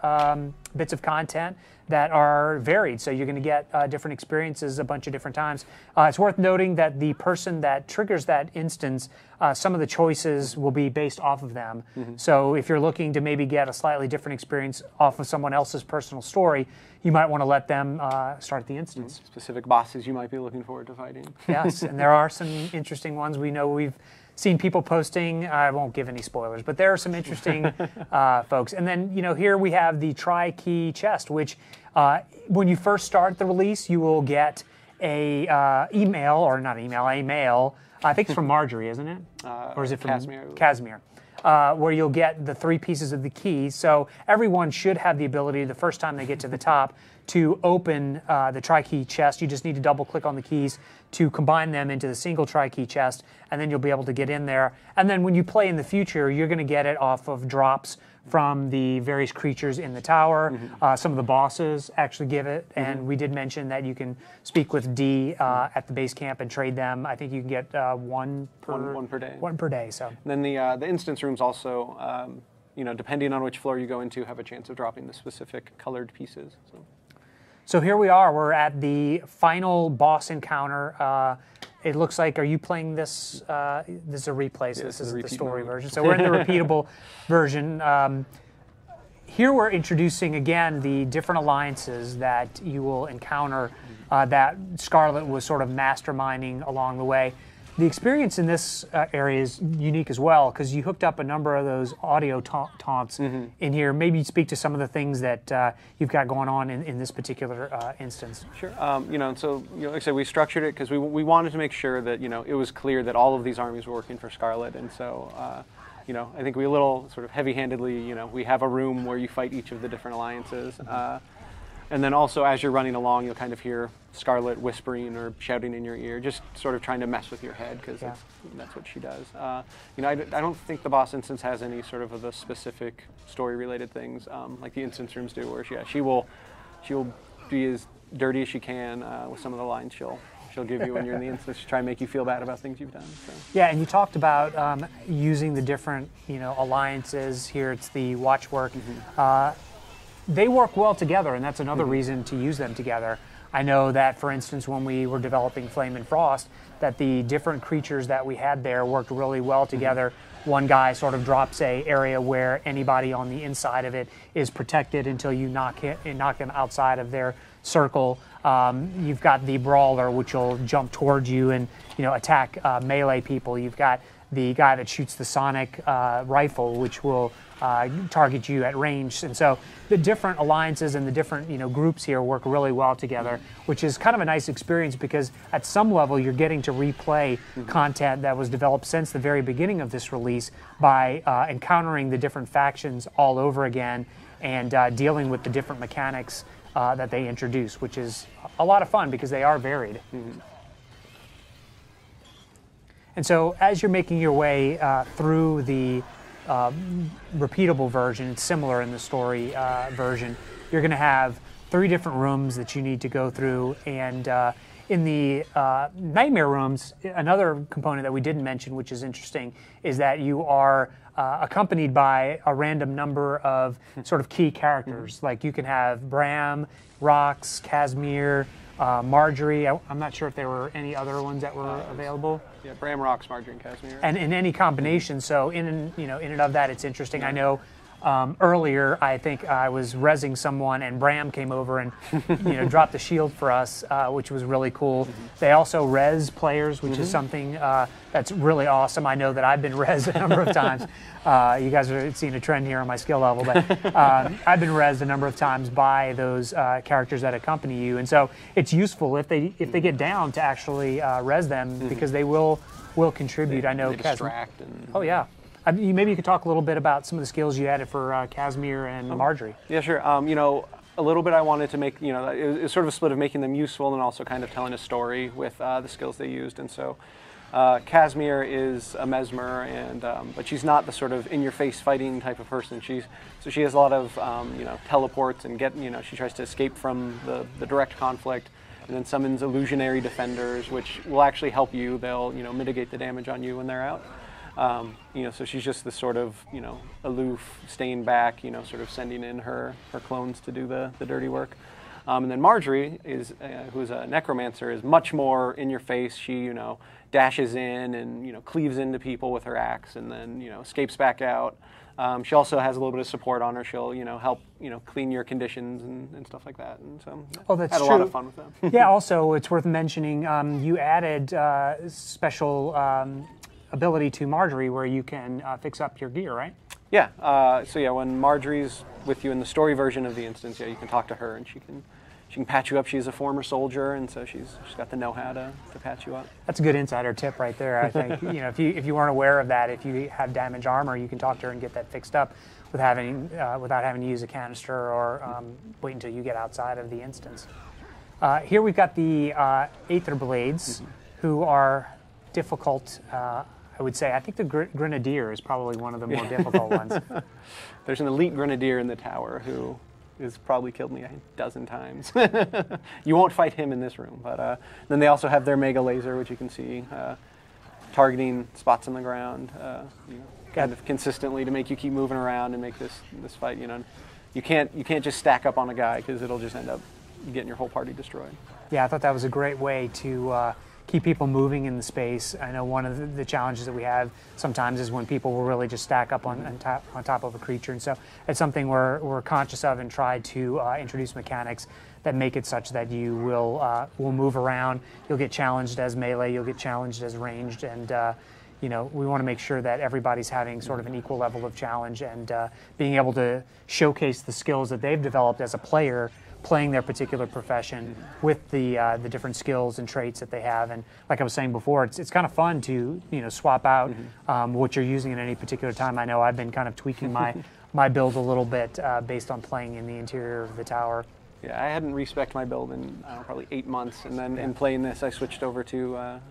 bits of content that are varied. So you're going to get different experiences a bunch of different times. It's worth noting that the person that triggers that instance, some of the choices will be based off of them. So if you're looking to maybe get a slightly different experience off of someone else's personal story, you might want to let them start the instance. Specific bosses you might be looking forward to fighting. Yes, and there are some interesting ones. We know we've seen people posting. I won't give any spoilers, but there are some interesting folks. And then, here we have the tri-key chest, which when you first start the release, you will get a mail. I think it's from Marjorie, isn't it? Or is it from Casimir? Where you'll get the 3 pieces of the key. So everyone should have the ability, the first time they get to the top, to open the tri-key chest. You just need to double-click on the keys to combine them into the single tri-key chest, and then you'll be able to get in there. And then when you play in the future, you're going to get it off of drops from the various creatures in the tower. Some of the bosses actually give it, and we did mention that you can speak with D at the base camp and trade them. I think you can get one per day. One per day. So. And then the instance rooms also, depending on which floor you go into, have a chance of dropping the specific colored pieces. So here we are. We're at the final boss encounter. It looks like, are you playing this? This is a replay, so this is the story version. So we're in the repeatable version. Here we're introducing, again, the different alliances that you will encounter that Scarlet was sort of masterminding along the way. The experience in this area is unique as well, because you hooked up a number of those audio taunts in here. Maybe speak to some of the things that you've got going on in this particular instance. Sure. So like I said, we structured it because we wanted to make sure that it was clear that all of these armies were working for Scarlet, and so I think we a little sort of heavy-handedly, we have a room where you fight each of the different alliances. And then also, as you're running along, you'll kind of hear Scarlet whispering or shouting in your ear, just sort of trying to mess with your head, because that's what she does. I don't think the boss instance has any sort of the specific story-related things like the instance rooms do, where she will be as dirty as she can with some of the lines she'll give you when you're in the instance to try and make you feel bad about things you've done. So. Yeah, and you talked about using the different alliances. Here it's the watchwork. They work well together, and that's another reason to use them together. I know that, for instance, when we were developing Flame and Frost, that the different creatures that we had there worked really well together. One guy sort of drops a area where anybody on the inside of it is protected until you knock them outside of their circle. You've got the Brawler, which will jump towards you and attack melee people. You've got the guy that shoots the sonic rifle, which will target you at range. And so the different alliances and the different groups here work really well together, which is kind of a nice experience, because at some level you're getting to replay content that was developed since the very beginning of this release by encountering the different factions all over again and dealing with the different mechanics that they introduce, which is a lot of fun because they are varied. And so as you're making your way through the repeatable version, it's similar in the story version, you're going to have 3 different rooms that you need to go through. And in the nightmare rooms, another component that we didn't mention, which is interesting, is that you are accompanied by a random number of sort of key characters. Like you can have Bram, Rox, Casimir, Marjorie. I'm not sure if there were any other ones that were available. Yeah, Bram, Rox, Marjorie, and Casimir. And in any combination. So in and of that, it's interesting. I know earlier, I think I was rezzing someone, and Bram came over and dropped the shield for us, which was really cool. They also res players, which is something that's really awesome. I know that I've been res a number of times. You guys are seeing a trend here on my skill level, but I've been res a number of times by those characters that accompany you, and so it's useful if they get down to actually res them, because they will contribute. I know. They distract and. Oh yeah. Maybe you could talk a little bit about some of the skills you added for Casimir and Marjorie. Yeah, sure. A little bit I wanted to make, it was sort of a split of making them useful and also kind of telling a story with the skills they used. And so Casimir is a mesmer, and but she's not the sort of in-your-face fighting type of person. She has a lot of teleports and she tries to escape from the direct conflict, and then summons illusionary defenders, which will actually help you. They'll mitigate the damage on you when they're out. So she's just this sort of, aloof, staying back, sort of sending in her clones to do the dirty work. And then Marjorie is, who's a necromancer, is much more in your face. She, dashes in and, cleaves into people with her axe and then, escapes back out. She also has a little bit of support on her. She'll, help, clean your conditions and stuff like that. And so that's had a true. lot of fun with them. Yeah, also, it's worth mentioning, you added special ability to Marjorie where you can fix up your gear, right? Yeah. When Marjorie's with you in the story version of the instance, you can talk to her and she can patch you up. She's a former soldier, and so she's got the know-how to patch you up. That's a good insider tip right there. I think if you weren't aware of that, if you have damaged armor, you can talk to her and get that fixed up without having to use a canister or wait until you get outside of the instance. Here we've got the Aether Blades, who are difficult. I would say. I think the Grenadier is probably one of the more difficult ones. There's an elite Grenadier in the tower who has probably killed me a dozen times. You won't fight him in this room, but then they also have their Mega Laser, which you can see targeting spots on the ground, kind of consistently to make you keep moving around and make this fight. You can't just stack up on a guy because it'll just end up getting your whole party destroyed. Yeah, I thought that was a great way to keep people moving in the space. I know one of the challenges that we have sometimes is when people will really just stack up on top of a creature, and so it's something we're conscious of and try to introduce mechanics that make it such that you will move around. You'll get challenged as melee, you'll get challenged as ranged, and we want to make sure that everybody's having sort of an equal level of challenge and being able to showcase the skills that they've developed as a player playing their particular profession with the different skills and traits that they have. And like I was saying before, it's kind of fun to swap out what you're using at any particular time. I know I've been kind of tweaking my build a little bit based on playing in the interior of the tower. Yeah, I hadn't respec'd my build in probably 8 months, and then in playing this, I switched over to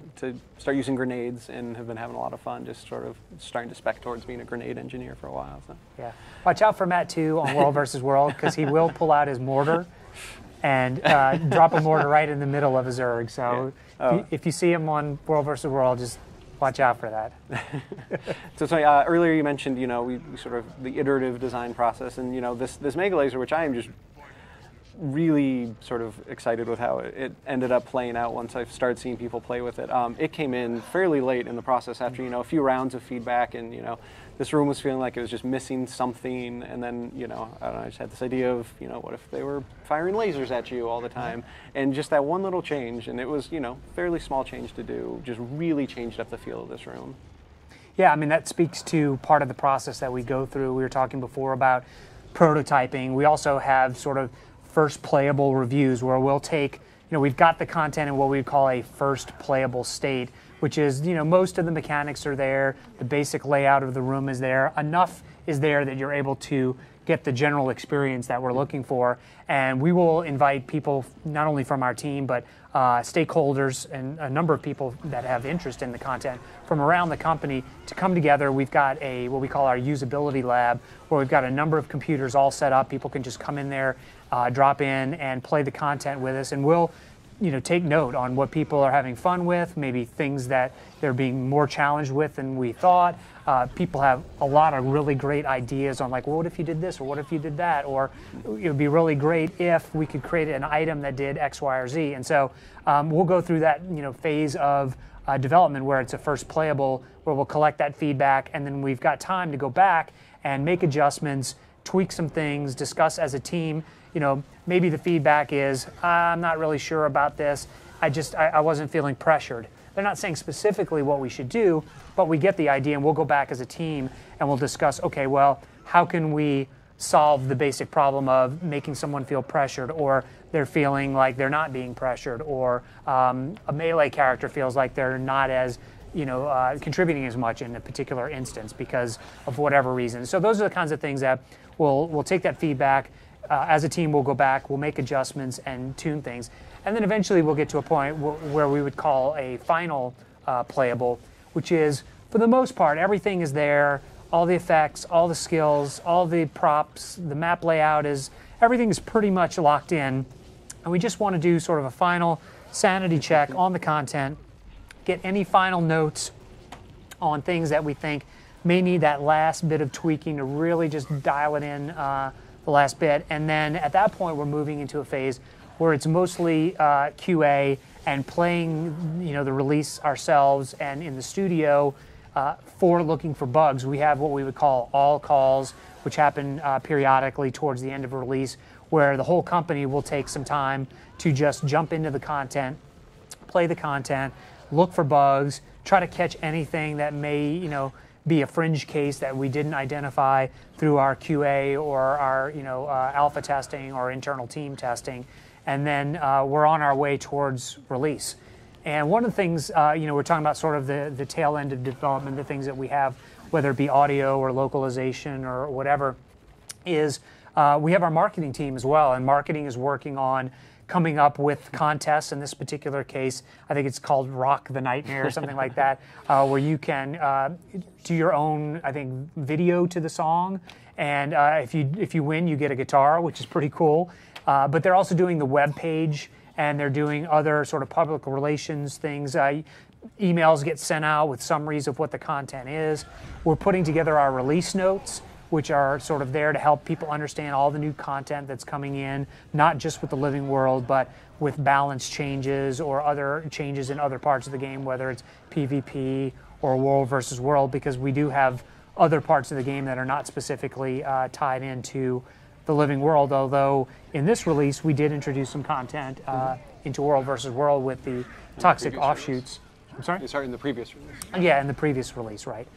start using grenades and have been having a lot of fun. Just sort of starting to spec towards being a grenade engineer for a while. So. Yeah, watch out for Matt too on World versus World because he will pull out his mortar and drop a mortar right in the middle of his Zerg. So if you see him on World versus World, just watch out for that. So earlier you mentioned we sort of the iterative design process, and this Mega Laser, which I am just really sort of excited with how it ended up playing out once I started seeing people play with it. It came in fairly late in the process after a few rounds of feedback, and this room was feeling like it was just missing something, and then I don't know, I just had this idea of what if they were firing lasers at you all the time, and just that one little change, and it was fairly small change to do, just really changed up the feel of this room. Yeah, I mean that speaks to part of the process that we go through. We were talking before about prototyping. We also have sort of first playable reviews where we'll take, we've got the content in what we call a first playable state, which is, most of the mechanics are there, the basic layout of the room is there, enough is there that you're able to get the general experience that we're looking for. And we will invite people, not only from our team, but stakeholders and a number of people that have interest in the content from around the company to come together. We've got what we call our usability lab, where we've got a number of computers all set up. People can just come in there, drop in and play the content with us, and we'll take note on what people are having fun with, maybe things that they're being more challenged with than we thought. People have a lot of really great ideas on well, what if you did this, or what if you did that, or it would be really great if we could create an item that did X, Y, or Z. And so we'll go through that phase of development where it's a first playable, where we'll collect that feedback, and then we've got time to go back and make adjustments, tweak some things, discuss as a team. Maybe the feedback is, I'm not really sure about this. I wasn't feeling pressured. They're not saying specifically what we should do, but we get the idea, and we'll go back as a team and we'll discuss, okay, well, how can we solve the basic problem of making someone feel pressured, or they're feeling like they're not being pressured, or a melee character feels like they're not as contributing as much in a particular instance because of whatever reason. So those are the kinds of things that we'll take that feedback. As a team, we'll go back, we'll make adjustments and tune things. And then eventually we'll get to a point where we would call a final playable, which is, for the most part, everything is there, all the effects, all the skills, all the props, the map layout everything is pretty much locked in. And we just want to do sort of a final sanity check on the content, get any final notes on things that we think may need that last bit of tweaking to really just dial it in the last bit. And then at that point, we're moving into a phase where it's mostly QA and playing, the release ourselves and in the studio for looking for bugs. We have what we would call all calls, which happen periodically towards the end of a release, where the whole company will take some time to just jump into the content, play the content, look for bugs, try to catch anything that may, be a fringe case that we didn't identify through our QA or our, alpha testing or internal team testing. And then we're on our way towards release. And one of the things, we're talking about sort of the tail end of development, the things that we have, whether it be audio or localization or whatever, is we have our marketing team as well. And marketing is working on coming up with contests. In this particular case, I think it's called Rock the Nightmare or something like that, where you can do your own, I think, video to the song. And if you win, you get a guitar, which is pretty cool. But they're also doing the web page, and they're doing other sort of public relations things. Emails get sent out with summaries of what the content is. We're putting together our release notes, which are sort of there to help people understand all the new content that's coming in, not just with the living world, but with balance changes or other changes in other parts of the game, whether it's PvP or world versus world, because we do have other parts of the game that are not specifically tied into the living world, although in this release we did introduce some content into world versus world with the toxic offshoots. I'm sorry? Sorry, in the previous release. Yeah, in the previous release, right.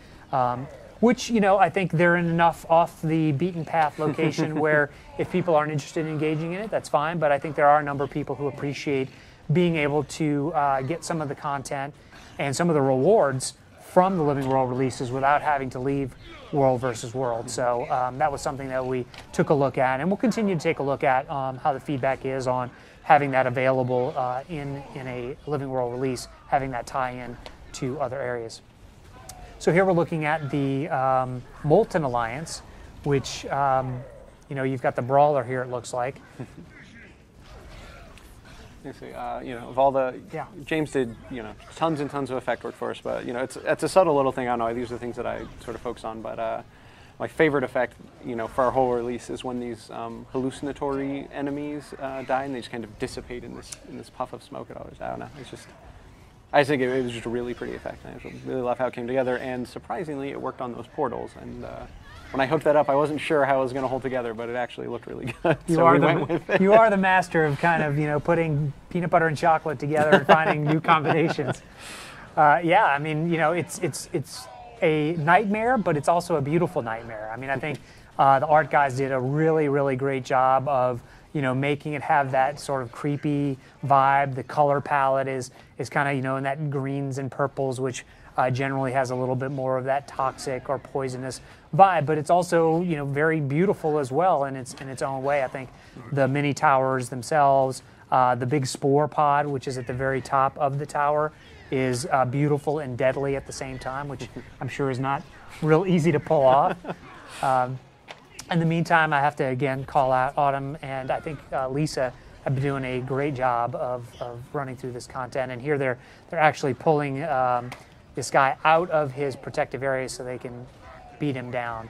Which, I think they're in enough off the beaten path location where if people aren't interested in engaging in it, that's fine. But I think there are a number of people who appreciate being able to get some of the content and some of the rewards from the Living World releases without having to leave World versus World. So that was something that we took a look at, and we'll continue to take a look at how the feedback is on having that available in a Living World release, having that tie-in to other areas. So here we're looking at the Molten Alliance, which, you've got the brawler here, it looks like. You see, of all the, James did, tons and tons of effect work for us, but, it's a subtle little thing. I don't know, these are the things that I sort of focus on, but my favorite effect, for our whole release is when these hallucinatory enemies die and they just kind of dissipate in this puff of smoke. I don't know, I just think it was just a really pretty effect. I really love how it came together, and surprisingly, it worked on those portals. And when I hooked that up, I wasn't sure how it was going to hold together, but it actually looked really good. You are the master of kind of putting peanut butter and chocolate together and finding new combinations. Yeah, I mean it's a nightmare, but it's also a beautiful nightmare. I mean I think the art guys did a really great job of making it have that sort of creepy vibe. The color palette is kind of, in that greens and purples, which generally has a little bit more of that toxic or poisonous vibe. But it's also, very beautiful as well in its own way. I think the mini towers themselves, the big spore pod, which is at the very top of the tower, is beautiful and deadly at the same time, which I'm sure is not real easy to pull off. In the meantime, I have to again call out Autumn, and I think Lisa have been doing a great job of running through this content. And here they're actually pulling this guy out of his protective area so they can beat him down,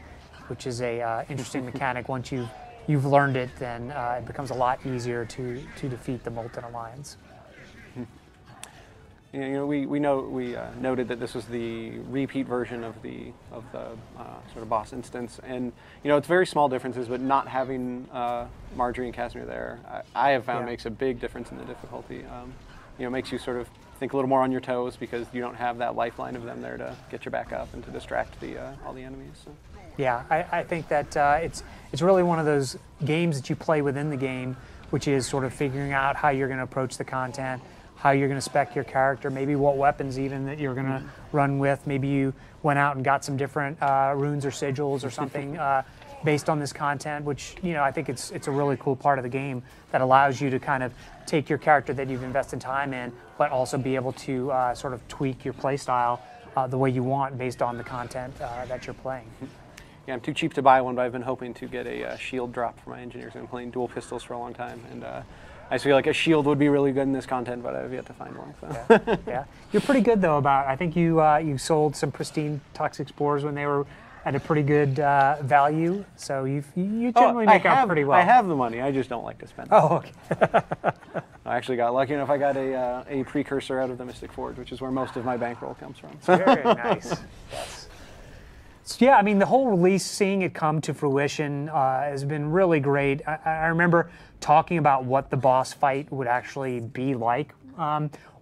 which is a interesting mechanic. Once you've learned it, then it becomes a lot easier to defeat the Molten Alliance. We noted that this was the repeat version of the sort of boss instance, and it's very small differences, but not having Marjorie and Casimir there, I have found makes a big difference in the difficulty. Makes you sort of think a little more on your toes because you don't have that lifeline of them there to get you back up and to distract all the enemies. So. Yeah, I think that it's really one of those games that you play within the game, which is sort of figuring out how you're going to approach the content, how you're going to spec your character, maybe what weapons even that you're going to run with. Maybe you went out and got some different runes or sigils or something based on this content, which I think it's a really cool part of the game that allows you to kind of take your character that you've invested time in, but also be able to sort of tweak your play style the way you want based on the content that you're playing. Yeah, I'm too cheap to buy one, but I've been hoping to get a shield drop for my engineers. I've been playing dual pistols for a long time, and I just feel like a shield would be really good in this content, but I've yet to find one. So. Yeah. Yeah, you're pretty good though about. I think you sold some pristine toxic spores when they were at a pretty good value. So you generally make out pretty well. I have the money. I just don't like to spend it. Oh, okay. I actually got lucky enough. I got a precursor out of the Mystic Forge, which is where most of my bankroll comes from. Very nice. Yes. So, yeah, I mean, the whole release, seeing it come to fruition has been really great. I remember talking about what the boss fight would actually be like,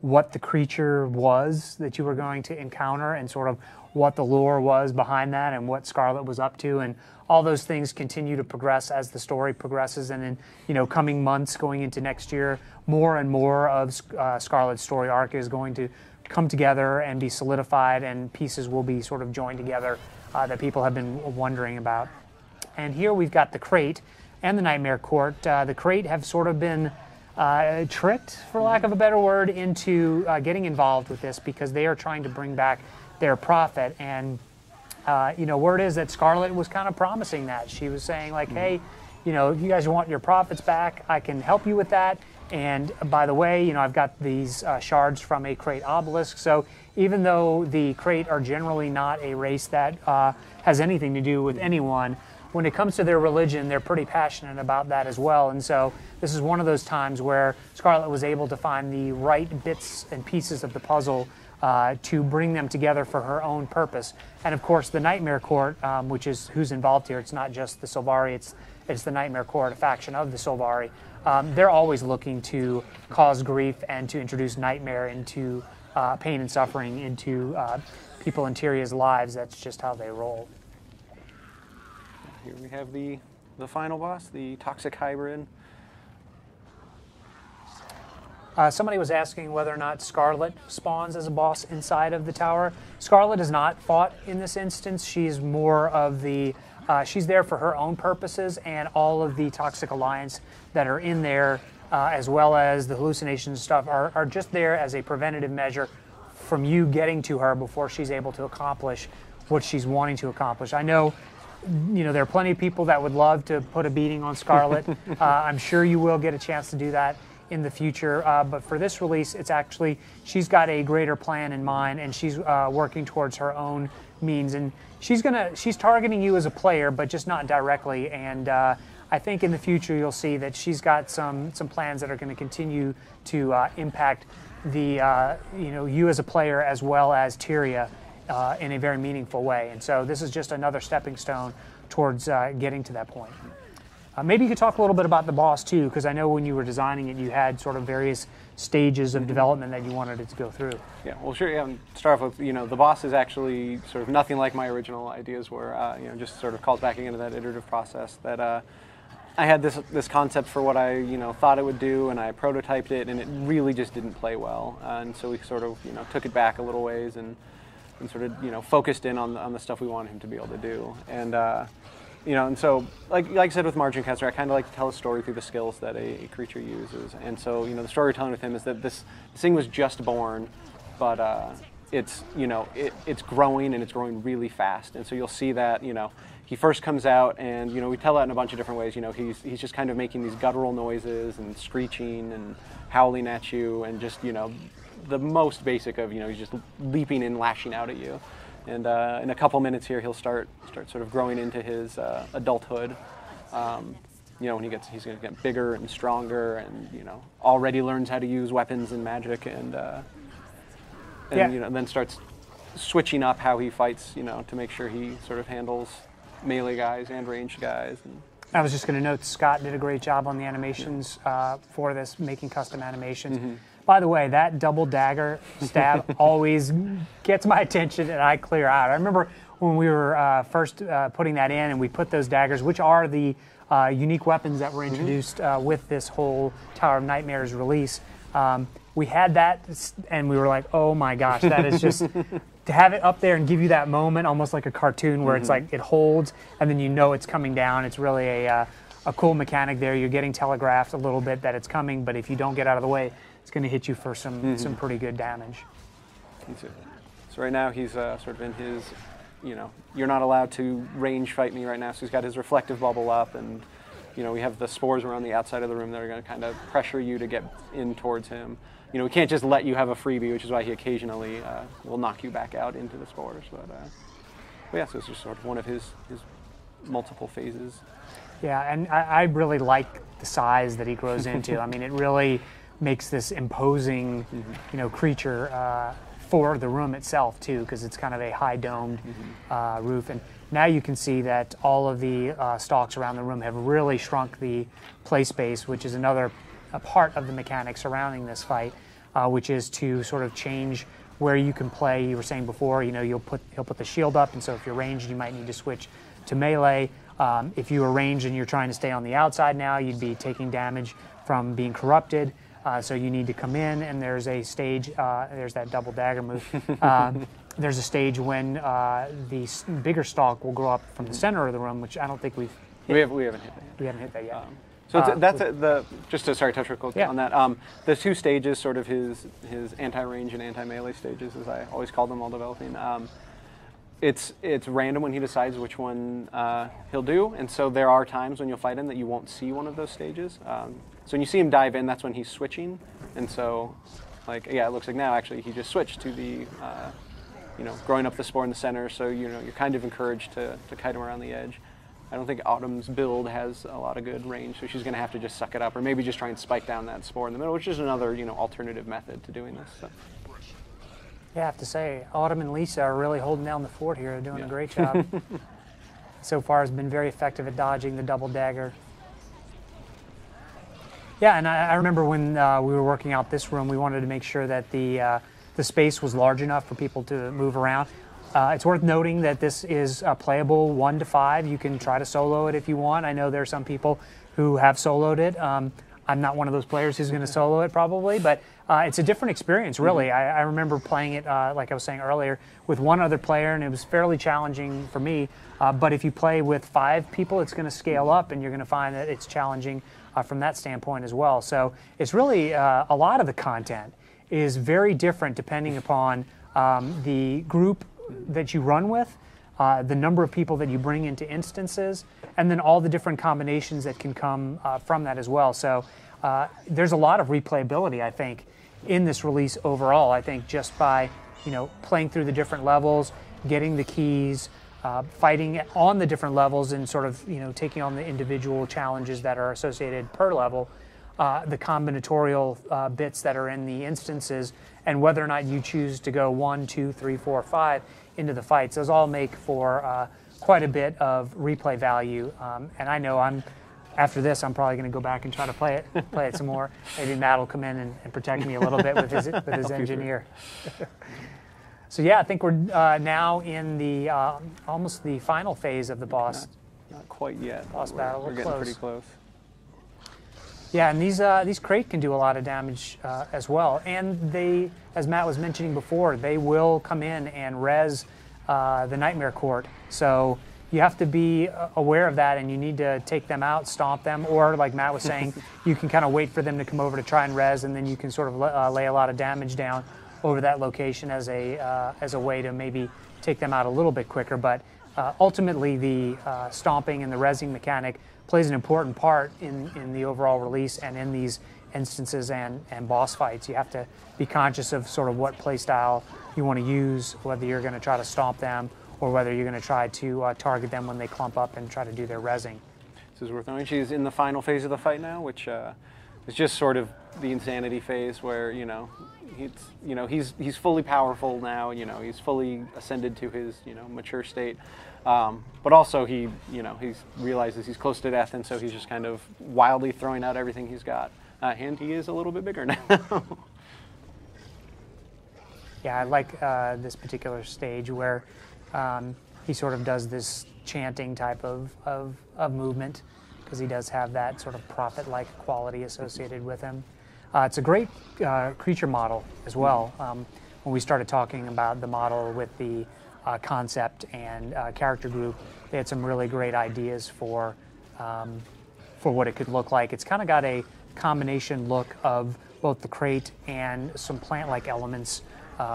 what the creature was that you were going to encounter, and sort of what the lore was behind that, and what Scarlet was up to, and all those things continue to progress as the story progresses. And in coming months, going into next year, more and more of Scarlet's story arc is going to come together and be solidified, and pieces will be sort of joined together that people have been wondering about. And here we've got the Crate and the Nightmare Court. The Crate have sort of been tricked, for lack of a better word, into getting involved with this because they are trying to bring back their prophet. And word is that Scarlet was kind of promising that. She was saying like, hey, if you guys want your prophets back, I can help you with that. And by the way, I've got these shards from a Crate obelisk. So even though the Crate are generally not a race that has anything to do with anyone, when it comes to their religion, they're pretty passionate about that as well. And so this is one of those times where Scarlet was able to find the right bits and pieces of the puzzle to bring them together for her own purpose. And of course, the Nightmare Court, which is who's involved here, it's not just the Sylvari, it's the Nightmare Court, a faction of the Sylvari. They're always looking to cause grief and to introduce nightmare into pain and suffering into people in Tyria's lives. That's just how they roll. Here we have the final boss, the Toxic Hybrid. Somebody was asking whether or not Scarlet spawns as a boss inside of the tower. Scarlet is not fought in this instance. She's more of the she's there for her own purposes, and all of the Toxic Alliance that are in there, as well as the hallucinations and stuff, are just there as a preventative measure from you getting to her before she's able to accomplish what she's wanting to accomplish. I know, there are plenty of people that would love to put a beating on Scarlet. I'm sure you will get a chance to do that in the future, but for this release, it's actually, she's got a greater plan in mind, and she's working towards her own means, and she's targeting you as a player, but just not directly. And I think in the future you'll see that she's got some plans that are going to continue to impact the you as a player as well as Tyria in a very meaningful way. And so this is just another stepping stone towards getting to that point. Maybe you could talk a little bit about the boss too, because I know when you were designing it, you had sort of various stages of development that you wanted it to go through. Yeah, well, sure. Yeah, start off with the boss is actually sort of nothing like my original ideas were. Just sort of calls back into that iterative process that I had this concept for what I thought it would do, and I prototyped it, and it really just didn't play well. And so we sort of took it back a little ways and sort of focused in on the stuff we wanted him to be able to do. And and so, like I said with Margin Caster, I kind of like to tell a story through the skills that a creature uses. And so, the story we're telling with him is that this thing was just born, but it's growing, and it's growing really fast. And so you'll see that he first comes out, and we tell that in a bunch of different ways. He's just kind of making these guttural noises and screeching and howling at you, and just the most basic of he's just leaping and lashing out at you. And in a couple minutes here, he'll start sort of growing into his adulthood. When he's going to get bigger and stronger, and already learns how to use weapons and magic, and then starts switching up how he fights, to make sure he sort of handles melee guys and ranged guys. And I was just going to note Scott did a great job on the animations for this, making custom animations. Mm-hmm. By the way, that double dagger stab always gets my attention, and I clear out. I remember when we were first putting that in, and we put those daggers, which are the unique weapons that were introduced with this whole Tower of Nightmares release. We had that, and we were like, oh my gosh, that is just, to have it up there and give you that moment, almost like a cartoon where it's like it holds, and then it's coming down. It's really a cool mechanic there. You're getting telegraphed a little bit that it's coming, but if you don't get out of the way, it's going to hit you for some pretty good damage. So right now he's sort of in his, you're not allowed to range fight me right now, so he's got his reflective bubble up, and we have the spores around the outside of the room that are going to kind of pressure you to get in towards him. We can't just let you have a freebie, which is why he occasionally will knock you back out into the spores. But yeah, so it's just sort of one of his multiple phases. Yeah, and I really like the size that he grows into. I mean, it really makes this imposing, creature for the room itself too, because it's kind of a high domed roof. And now you can see that all of the stalks around the room have really shrunk the play space, which is another part of the mechanics surrounding this fight, which is to sort of change where you can play. You were saying before, he'll put the shield up, and so if you're ranged, you might need to switch to melee. If you were ranged and you're trying to stay on the outside now, you'd be taking damage from being corrupted. So you need to come in, and there's a stage. There's that double dagger move. There's a stage when the bigger stalk will grow up from the center of the room, which I don't think we've hit. We haven't hit that yet. We haven't hit that yet. So just to touch real quick on that. The two stages, sort of his anti-range and anti-melee stages, as I always call them while developing. It's random when he decides which one he'll do, and so there are times when you'll fight him that you won't see one of those stages. So when you see him dive in, that's when he's switching, and so, it looks like now actually he just switched to the, growing up the spore in the center. So you're kind of encouraged to kite him around the edge. I don't think Autumn's build has a lot of good range, so she's going to have to just suck it up, or maybe just try and spike down that spore in the middle, which is another alternative method to doing this. So. Yeah, I have to say, Autumn and Lisa are really holding down the fort here, doing a great job. So far has been very effective at dodging the double dagger. Yeah, and I remember when we were working out this room, we wanted to make sure that the space was large enough for people to move around. It's worth noting that this is playable 1 to 5. You can try to solo it if you want. I know there are some people who have soloed it. I'm not one of those players who's going to solo it probably, but it's a different experience, really. I remember playing it, like I was saying earlier, with one other player, and it was fairly challenging for me. But if you play with 5 people, it's going to scale up, and you're going to find that it's challenging from that standpoint as well. So it's really a lot of the content is very different depending upon the group that you run with, the number of people that you bring into instances, and then all the different combinations that can come from that as well. So there's a lot of replayability, I think, in this release overall. I think just by playing through the different levels, getting the keys, fighting on the different levels, and sort of taking on the individual challenges that are associated per level, the combinatorial bits that are in the instances, and whether or not you choose to go 1, 2, 3, 4, 5 into the fights. Those all make for quite a bit of replay value. And I know after this, I'm probably going to go back and try to play it some more. Maybe Matt will come in and protect me a little bit with his engineer. So yeah, I think we're now in the almost the final phase of the boss. Not quite yet. Boss battle. We're getting pretty close. Yeah, and these crate can do a lot of damage as well. And they, as Matt was mentioning before, they will come in and res the Nightmare Court. So you have to be aware of that, and you need to take them out, stomp them, or like Matt was saying, you can kind of wait for them to come over to try and res, and then you can sort of lay a lot of damage down over that location as a way to maybe take them out a little bit quicker. But ultimately, the stomping and the resing mechanic plays an important part in the overall release and in these instances and boss fights. You have to be conscious of sort of what play style you want to use, whether you're going to try to stomp them or whether you're going to try to target them when they clump up and try to do their resing. This is worth knowing. She's in the final phase of the fight now, which is just sort of the insanity phase where he's fully powerful now. He's fully ascended to his mature state. But also he realizes he's close to death, and so he's just kind of wildly throwing out everything he's got. And he is a little bit bigger now. Yeah, I like this particular stage where he sort of does this chanting type of movement, because he does have that sort of prophet-like quality associated with him. It's a great creature model as well. When we started talking about the model with the concept and character group, they had some really great ideas for what it could look like. It's kind of got a combination look of both the crate and some plant-like elements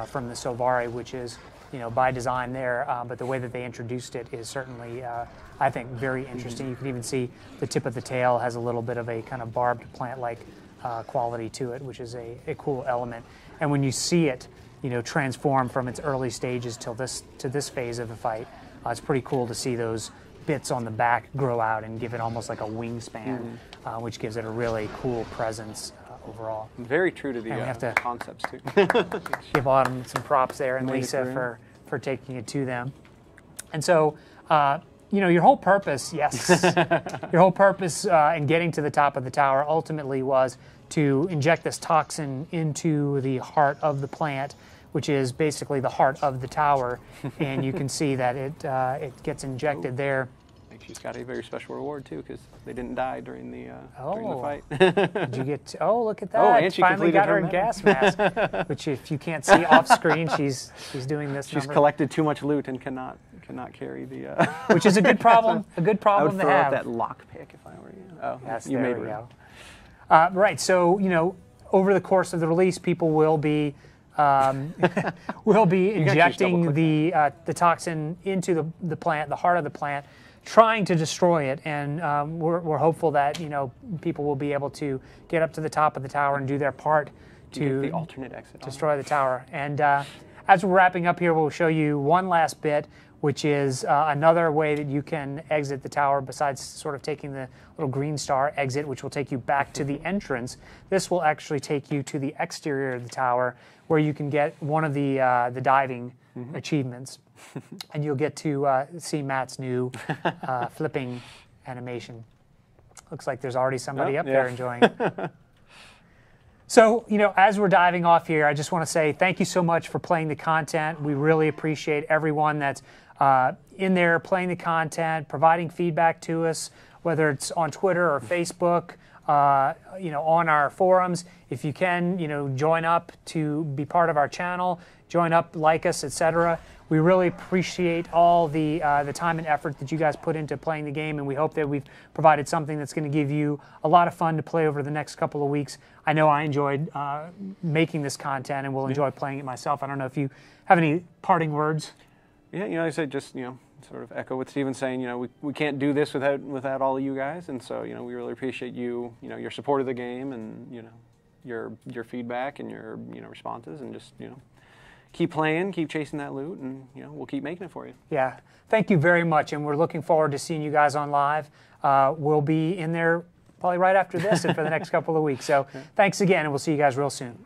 from the Sylvari, which is by design there, but the way that they introduced it is certainly, I think, very interesting. You can even see the tip of the tail has a little bit of a kind of barbed plant-like quality to it, which is a cool element. And when you see it, transform from its early stages to this phase of the fight, it's pretty cool to see those bits on the back grow out and give it almost like a wingspan, which gives it a really cool presence overall. Very true to the we have to concepts too. give Autumn some props there, and Lisa for taking it to them. And so, your whole purpose, your whole purpose in getting to the top of the tower ultimately was to inject this toxin into the heart of the plant, which is basically the heart of the tower, and you can see that it gets injected there. I think she's got a very special reward too, because they didn't die during the fight. Did you get? Look at that! Oh, and she finally got her medal. gas mask, which if you can't see off screen, she's doing this. She's collected too much loot and cannot carry the. Which is a good problem. A good problem to have. I would throw out that lockpick if I were you. Oh, yes, you there made we room. go. Right. So over the course of the release, people will be injecting the toxin into the plant, the heart of the plant, trying to destroy it. And we're hopeful that people will be able to get up to the top of the tower and do their part to the alternate exit destroy the tower. And as we're wrapping up here, we'll show you one last bit, which is another way that you can exit the tower besides sort of taking the little green star exit, which will take you back to the entrance. This will actually take you to the exterior of the tower, where you can get one of the diving achievements, and you'll get to see Matt's new flipping animation. Looks like there's already somebody up there enjoying it. So, as we're diving off here, I just want to say thank you so much for playing the content. We really appreciate everyone that's in there playing the content, providing feedback to us, whether it's on Twitter or Facebook, on our forums. If you can, join up to be part of our channel, join up, like us, etc. We really appreciate all the time and effort that you guys put into playing the game, and we hope that we've provided something that's going to give you a lot of fun to play over the next couple of weeks. I know I enjoyed making this content, and will enjoy playing it myself. I don't know if you have any parting words. Yeah, I said just sort of echo what Steven's saying. We can't do this without all of you guys, and so we really appreciate your support of the game, and your feedback and your responses, and just keep playing, keep chasing that loot, and we'll keep making it for you. Yeah, thank you very much, and we're looking forward to seeing you guys on live. We'll be in there probably right after this and for the next couple of weeks. So thanks again, and we'll see you guys real soon.